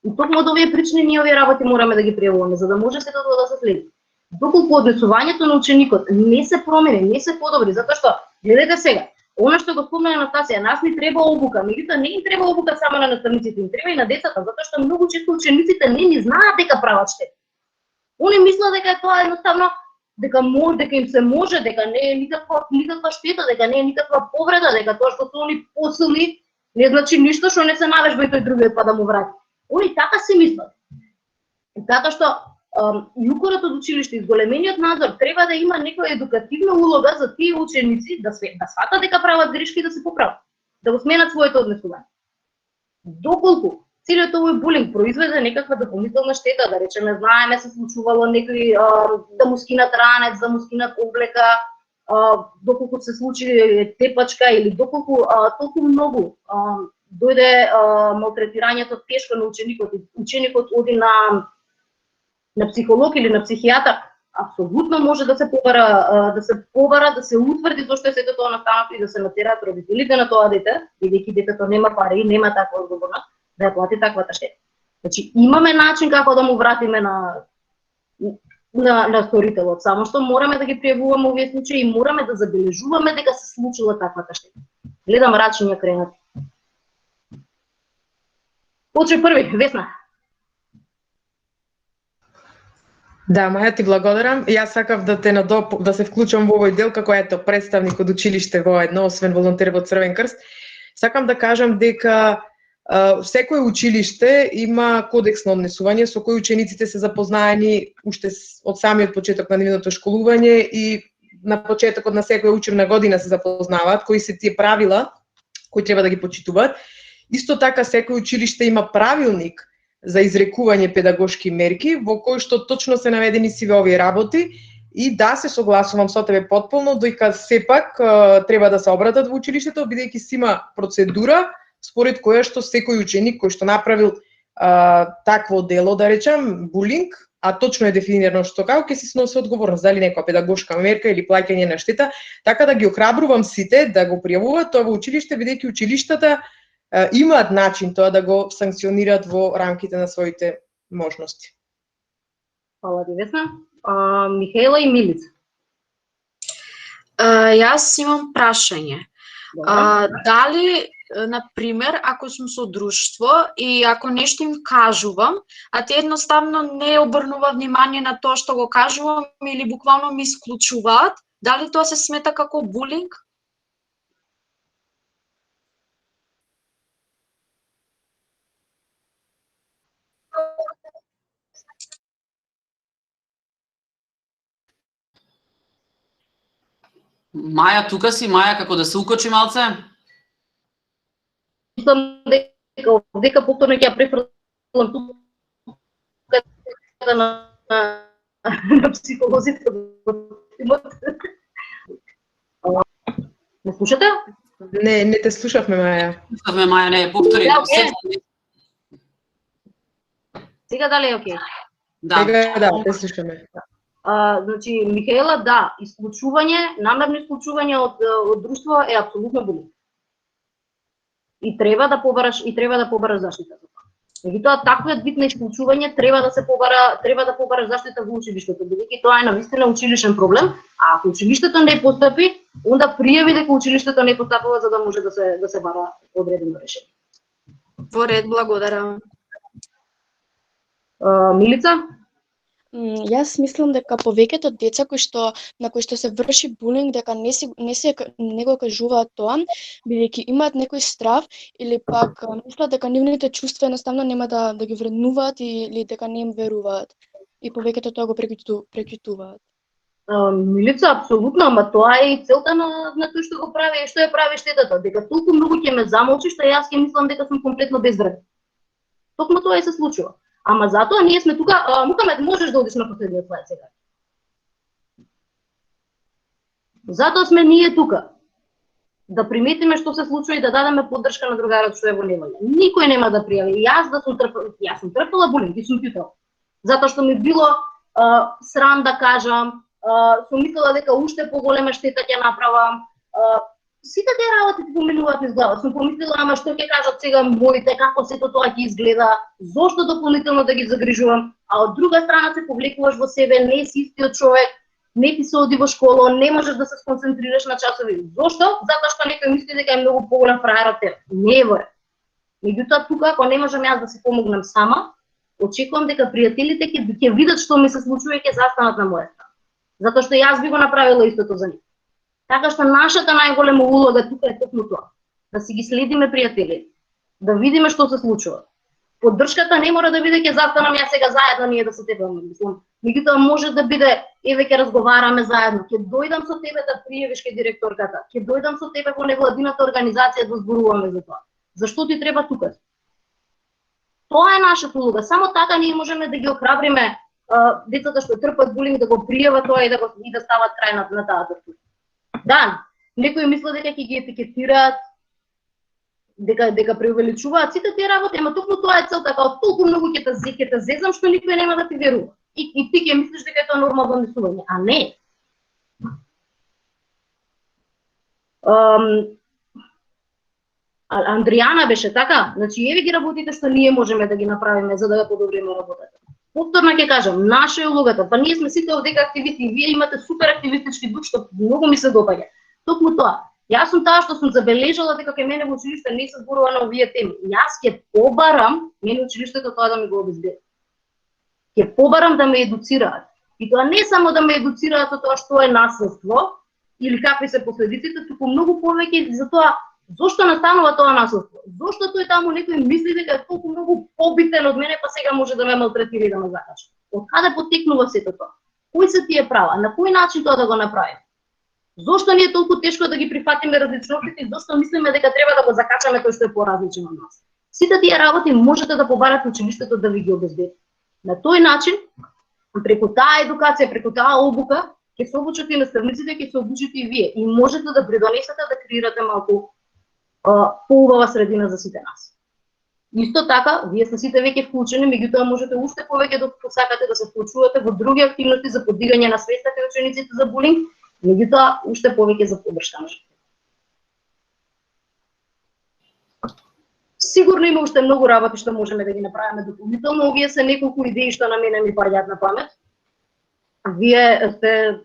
И токму од овие причини ние овие работи мораме да ги пријавуваме, за да може сето тоа да се следи. Доколку однесувањето на ученикот не се промени, не се подобри, затоа што, гледате сега, она што го спомна Анастасија, нас ни треба обука, меѓутоа не им треба обука само на наставниците, им треба и на децата, затоа што многу често учениците не знаат дека прават штета. Они мислат дека тоа едноставно дека им се може, дека не е никаква штета, дека не е никаква повреда, дека тоа што се они посилни не значи ништо што не се навежба и тој другиот па да му врати. Они така се мислат. Затоа што и укорот од училиште и зголемениот надзор треба да има некоја едукативна улога за тие ученици да сватат дека прават грешки и да се поправат, да го сменат своето однесување. Доколку целиот овој булинг произведе некаква дополнителна штета, да речеме, знаеме се случувало некој да му скинат ранец, да му скинат облека, доколку се случи тепачка или доколку толку многу дојде малтретирањето тешко на ученикот и ученикот оди на психолог или на психијатар, апсолутно може да се побара, да се утврди зошто е сето тоа настанато и да се натераат родителите на тоа дете, бидејќи детето нема пари, нема таква одговорност да ја плати таквата штета. Значи имаме начин како да му вратиме на сторителот, само што мораме да ги пријавуваме овие случаи и мораме да забележуваме дека се случила таквата штета. Гледам рачиња кренати. Поче први, Весна. Да, Маја, ти благодарам. Јас сакав да се вклучам во овој дел како ето представник од училиште во едно, освен волонтер во Црвен крст. Сакам да кажам дека Секое училиште има кодекс на однесување со кој учениците се запознаени уште од самиот почеток на нивното школување и на почетокот на секоја учебна година се запознаваат, кои се тие правила кои треба да ги почитуваат. Исто така секој училиште има правилник за изрекување педагошки мерки во кој што точно се наведени сиве овие работи и да се согласувам со тебе потполно дека сепак треба да се обратат во училиштето бидејќи си има процедура според која што секој ученик кој што направил такво дело, да речем, булинг, а точно е дефинирано што како ќе се сноси одговорност, дали некоја педагошка мерка или плаќање на штета, така да ги охрабрувам сите да го пријавуваат тоа во училиште, бидејќи училиштата имаат начин тоа да го санкционираат во рамките на своите можности. Фала ти, Весна. Михаела и Милица. Јас имам прашање. Дали, например, ако сум со друштво и ако нешто им кажувам, а те едноставно не обрнува внимание на тоа што го кажувам или буквално ми исклучуваат, дали тоа се смета како булинг? Маја, тука си, Маја, како да се укочи малце? Мислам дека повторно ќе ја префрлам тука на психолозите. Не слушате? Не те слушавме, Маја. Слушавме, Маја, не, повтори. Сега дали е окей? Сега да, те слушаме. Значи, Михаела, да, исклучување, намерно исклучување од друштво е апсолутно булинг. И треба да побараш заштита за тоа. Меѓутоа, таквиот вид на исклучување треба да побара заштита во училиштето, бидејќи тоа е навистина училишен проблем, а ако училиштето не постапи, онда пријави дека училиштето не постапува за да може да се бара одредено решение. Во ред, благодарам. Милица? Јас мислам дека повеќето деца на кои што се врши булинг дека не го кажуваат тоа, бидејќи имаат некој страв или пак мислат дека нивните чувства едноставно нема да ги вреднуваат или дека не им веруваат. И повеќето тоа го преќутуваат. Милица, апсолутно, ама тоа е и целта на тој што го прави и што ја прави штетата, дека толку многу ќе ме замолчиш, што јас ќе мислам дека сум комплетно безвредна. Токму тоа и се случува. Ама затоа ние сме тука, Мухамед, можеш да одиш на последниот слайд сега. Затоа сме ние тука. Да приметиме што се случува и да дадеме поддршка на другарот што е во неволја. Никој нема да пријави. Јас сум трпела булинг и сум ќутела. Затоа што ми било срам да кажам, сум мислела дека уште поголема штета ќе направам. Сите тие работи ти поминуваат низ глава. Сум помислила, ама што ќе кажат сега моите, како сето тоа ќе изгледа, зошто дополнително да ги загрижувам, а од друга страна се повлекуваш во себе, не си истиот човек, не ти се оди во школа, не можеш да се сконцентрираш на часови. Зошто? Затоа што некој мисли дека е многу поголем фраер од тебе. Не е во ред. Меѓутоа тука, ако не можам јас да се помогнам сама, очекувам дека пријателите ќе видат што ми се случува и ќе застанат на моја страна. Затоа што јас би го направила истото за нив. Така што нашата најголема улога тука е токму тоа. Да си ги следиме пријатели, да видиме што се случува. Поддршката не мора да биде ќе застанам јас сега заедно ние да се тепаме, мислам. Меѓутоа може да биде еве ќе разговараме заедно, ќе дојдам со тебе да пријавиш кај директорката, ќе дојдам со тебе во невладината организација да зборуваме за тоа. Зашто ти треба тука? Тоа е нашата улога. Само така ние можеме да ги охрабриме децата што трпат булинг да го пријават тоа и да стават крај на таа тортура. Да, некои мислат дека ќе ги етикетираат, дека преувеличуваат сите тие работи, ама токму тоа е целта, како толку многу ќе те зезам што никој нема да ти верува. И ти ќе мислиш дека е тоа нормално однесување, а не. Андријана беше така, значи еве ги работите што ние можеме да ги направиме за да ја подобриме работата. Повторно ќе кажам, наша е улогата, па ние сме сите овдека активисти, вие имате супер активистички дух што многу ми се допаѓа. Токму тоа. Јас сум таа што сум забележала дека кај мене во училиште не се зборува на овие теми. Јас ќе побарам мене училиштето тоа да ми го обезбеди. Ќе побарам да ме едуцираат. И тоа не само да ме едуцираат со тоа што е насилство или какви се последиците, туку многу повеќе за тоа Зошто настанува тоа насилство? Зошто тој таму некој мисли дека е толку многу побитен од мене, па сега може да ме малтретира и да ме закача? Од каде потекнува сето тоа? Кои се тие права? На кој начин тоа да го направи? Зошто ни е толку тешко да ги прифатиме различностите и зошто мислиме дека треба да го закачаме тој што е поразличен од нас? Сите тие работи можете да побарате училиштето да ви ги обезбеди. На тој начин, преку таа едукација, преку таа обука, ќе се обучат и наставниците, ќе се обучите и вие и можете да придонесете да креирате малку поубава средина за сите нас. Исто така, вие сте сите веќе вклучени, меѓутоа можете уште повеќе да посакате да се вклучувате во други активности за подигање на свеста кај учениците за булинг, меѓутоа уште повеќе за поддршка на жртвите. Сигурно има уште многу работи што можеме да ги направиме дополнително. Овие се неколку идеи што на мене ми паѓаат на памет. Вие сте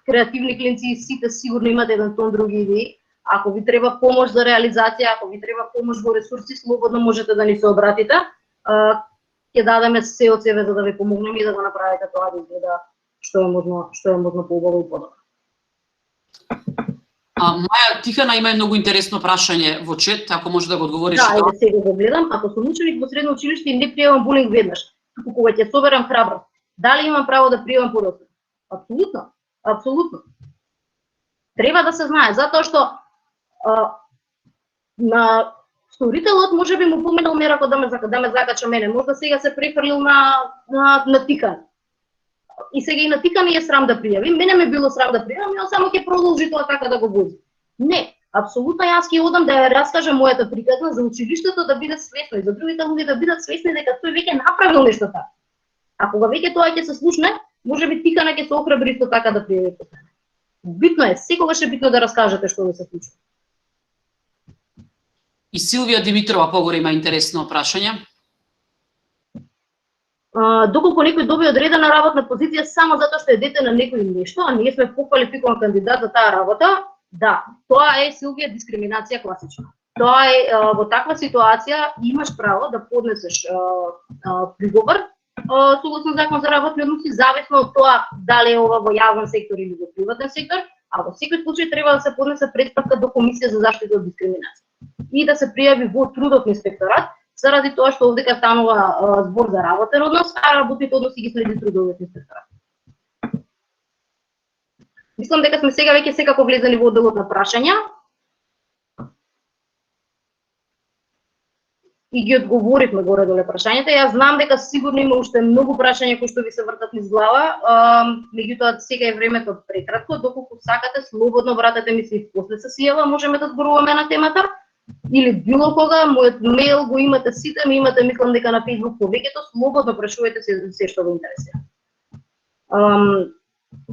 креативни клинци и сите сигурно имате еден тон други идеи. Ако ви треба помош за реализација, ако ви треба помош во ресурси, слободно можете да ни се обратите. Ќе дадеме се од себе за да ви помогнеме и да го направите тоа да изгледа што е можно поубаво и подобро. Маја Тихана има многу интересно прашање во чет, ако може да го одговориш. Да, ајде сега го гледам. Ако сум ученик во средно училиште и не приемам булинг веднаш, туку кога ќе соберам храброст, дали имам право да приемам подоцна? Апсолутно, апсолутно. Треба да се знае, затоа што на сторителот може би му поминал мерако да ме закача мене, можда сега се префрлил на Тикан. И сега и на Тикан е срам да пријави, мене ме било срам да пријавам, и он само ќе продолжи тоа така да го вози. Не, апсолутно јас ќе одам да ја раскажам мојата приказна за училиштето да биде свесно и за другите луѓе да бидат свесни дека тој веќе направил нешто така. А кога веќе тоа ќе се слушне, може би Тикана ќе се охрабри исто така да пријави. Битно е, секогаш е битно да раскажете што ви се случува. И Силвија Димитрова погоре има интересно прашање. Доколку некој доби одредена работна позиција само затоа што е дете на некој нешто, а ние сме поквалификуван кандидат за таа работа, да, тоа е, Силвија, дискриминација класична. Тоа е, во таква ситуација имаш право да поднесеш приговор согласно закон за работни односи, зависно од тоа дали е ова во јавен сектор или во приватен сектор, а во секој случај треба да се поднесе претпратка до Комисија за заштита од дискриминација и да се пријави во трудов инспекторат, заради тоа што овдека станува збор за работен однос, а работните односи ги следи трудовиот инспекторат. Мислам дека сме сега веќе секако влезени во одделот на прашања. И ги одговоривме горе-доле прашањата. Јас знам дека сигурно има уште многу прашања кои што ви се вртат низ глава, меѓутоа сега е времето прекратко, доколку сакате слободно вратете ми се и после сесијава, можеме да зборуваме на темата, или било кога, мојот мејл го имате сите, ми имате, мислам дека на Facebook повеќето, слободно прашувајте се што ви интересира.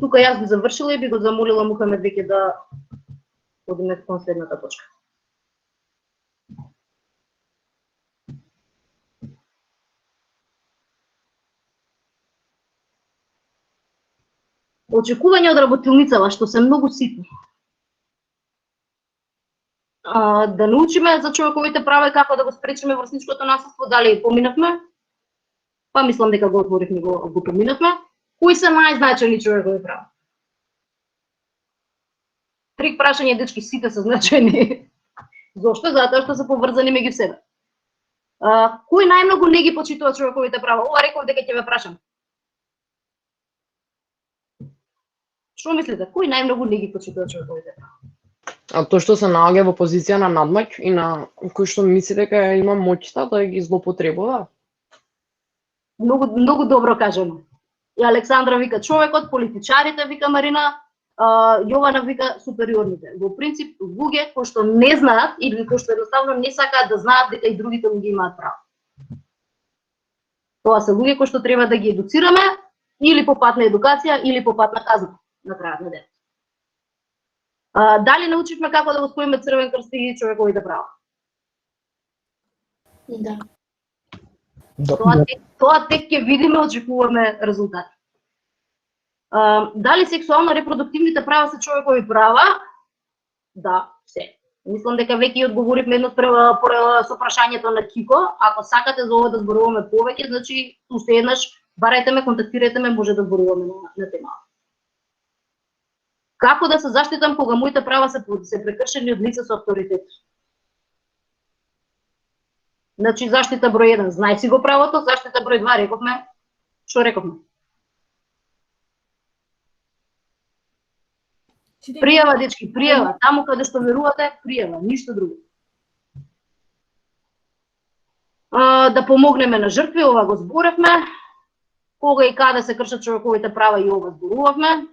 Тука јас би завршила и би го замолила Мухамед веќе да одиме кон следната точка. Очекување од работилницава, што се многу ситни. Да научиме за човековите права и како да го спречиме врсничкото насилство, дали поминавме? Па мислам дека го отворивме, го поминавме. Кои се најзначајни човекови права? Три прашања, дечки, сите се значајни. Зошто? Затоа што се поврзани меѓу себе. Кој најмногу не ги почитува човековите права? Ова реков дека ќе ве прашам. Што мислите? Кој најмногу не ги почитува човековите права? А тоа што се наоѓа во позиција на надмоќ и на кој што мисли дека има моќта да ги злоупотребува? Многу добро кажано. И Александра вика човекот, политичарите вика Марина, Јована вика супериорните. Во принцип, луѓе кои што не знаат или кои што едноставно не сакаат да знаат дека и другите луѓе имаат право. Тоа се луѓе кои што треба да ги едуцираме или по пат на едукација или по пат на казна на крајот на денот. Дали научивме како да го споиме Црвен крст и човековите права? Да. Тоа тек ќе видиме, очекуваме резултати. Дали сексуално-репродуктивните права се човекови права? Да, се. Мислам дека веќе одговоривме едно со прашањето на Кико. Ако сакате за ова да зборуваме повеќе, значи уште еднаш барајте ме, контактирајте ме, може да зборуваме на тема. Како да се заштитам кога моите права се прекршени од лице со авторитет? Значи заштита број 1, знај си го правото, заштита број 2, рековме, што рековме? Пријава, дечки, пријава, таму каде што верувате, пријава, ништо друго. Да помогнеме на жртви, ова го зборевме. Кога и каде се кршат човековите права, и ова зборувавме.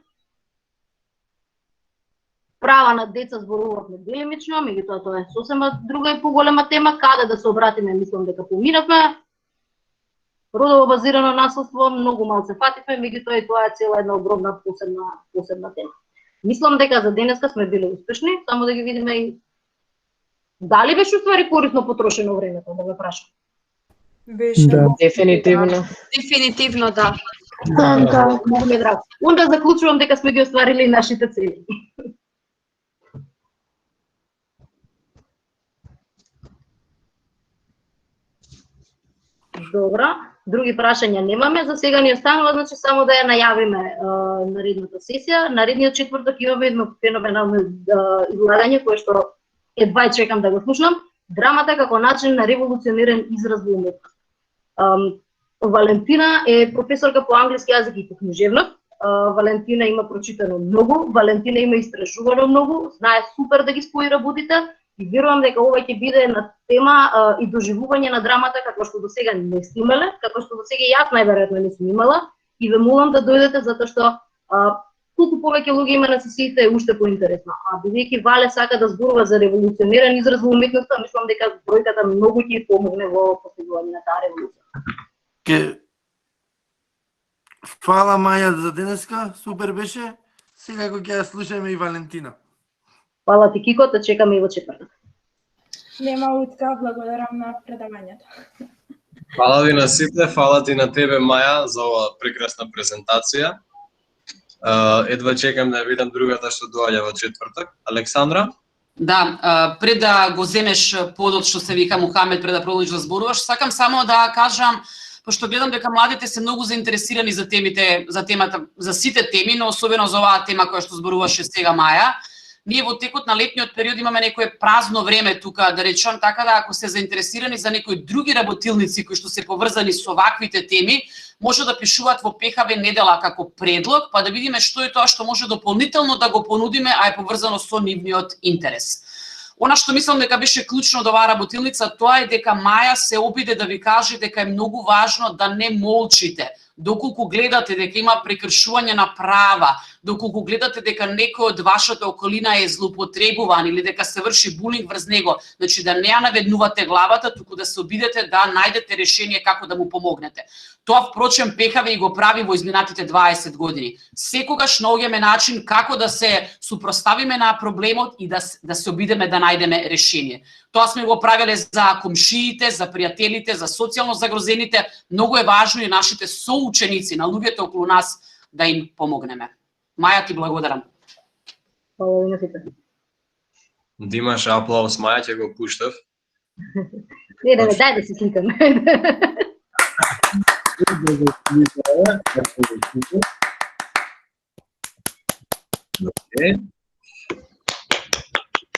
Права на деца зборувавме делимично, меѓутоа тоа е сосема друга и поголема тема. Каде да се обратиме, мислам дека поминавме. Родово базирано насилство, многу малце фативме, меѓутоа и тоа е цела една огромна посебна тема. Мислам дека за денеска сме били успешни, само да ги видиме и дали беше уствари корисно потрошено времето, да ме прашам. Беше. Да, дефинитивно. Дефинитивно, да. Да, многу ми е драго. Онда заклучувам дека сме ги остварили нашите цели. Добро, други прашања немаме, за сега ни останува, значи само да ја најавиме наредната сесија. Наредниот четврток имаме едно феноменално излагање кое што едва чекам да го слушнам. Драмата како начин на револуциониран израз во уметност. Валентина е професорка по англиски јазик и по книжевност. Валентина има прочитано многу, Валентина има истражувано многу, знае супер да ги спои работите и верувам дека ова ќе биде една тема и доживување на драмата како што досега не сме имале, како што досега јас најверојатно не сум имала, и ве молам да дојдете затоа што колку повеќе луѓе има на сесиите е уште поинтересно. А бидејќи Вале сака да зборува за револуциониран израз во уметноста, мислам дека бројката многу ќе помогне во постигување на таа револуција. Фала Маја за денеска, супер беше. Сега го ќе ја слушаме и Валентина. Фала ти, Кико, те чекаме и во четврток. Нема утка, благодарам на предавањето. Фала ви на сите, фала ти на тебе, Маја, за оваа прекрасна презентација. Едва чекам да ја видам другата што доаѓа во четврток. Александра? Да, пред да го земеш подот што се вика Мухамед, пред да продолжиш да зборуваш, сакам само да кажам, пошто гледам дека младите се многу заинтересирани за темите, за темата, за сите теми, но особено за оваа тема која што зборуваше сега Маја. Ние во текот на летниот период имаме некое празно време тука, да речам, така да ако се заинтересирани за некои други работилници кои што се поврзани со ваквите теми, може да пишуваат во ПХВ недела како предлог, па да видиме што е тоа што може дополнително да го понудиме, а е поврзано со нивниот интерес. Она што мислам дека беше клучно од оваа работилница, тоа е дека Маја се обиде да ви каже дека е многу важно да не молчите. Доколку гледате дека има прекршување на права, доколку гледате дека некој од вашата околина е злоупотребуван или дека се врши булинг врз него, значи да не ја наведнувате главата, туку да се обидете да најдете решение како да му помогнете. Тоа впрочем ПХВ и го прави во изминатите 20 години. Секогаш наоѓаме начин како да се супроставиме на проблемот и да се обидеме да најдеме решение. Тоа сме го правеле за комшиите, за пријателите, за социјално загрозените. Многу е важно и нашите соученици, на луѓето околу нас, да им помогнеме. Маја, ти благодарам. Фала ви на сите. Да имаш аплауз, Маја, ќе го пуштав. Не, да, дај да се сликаме. Okay.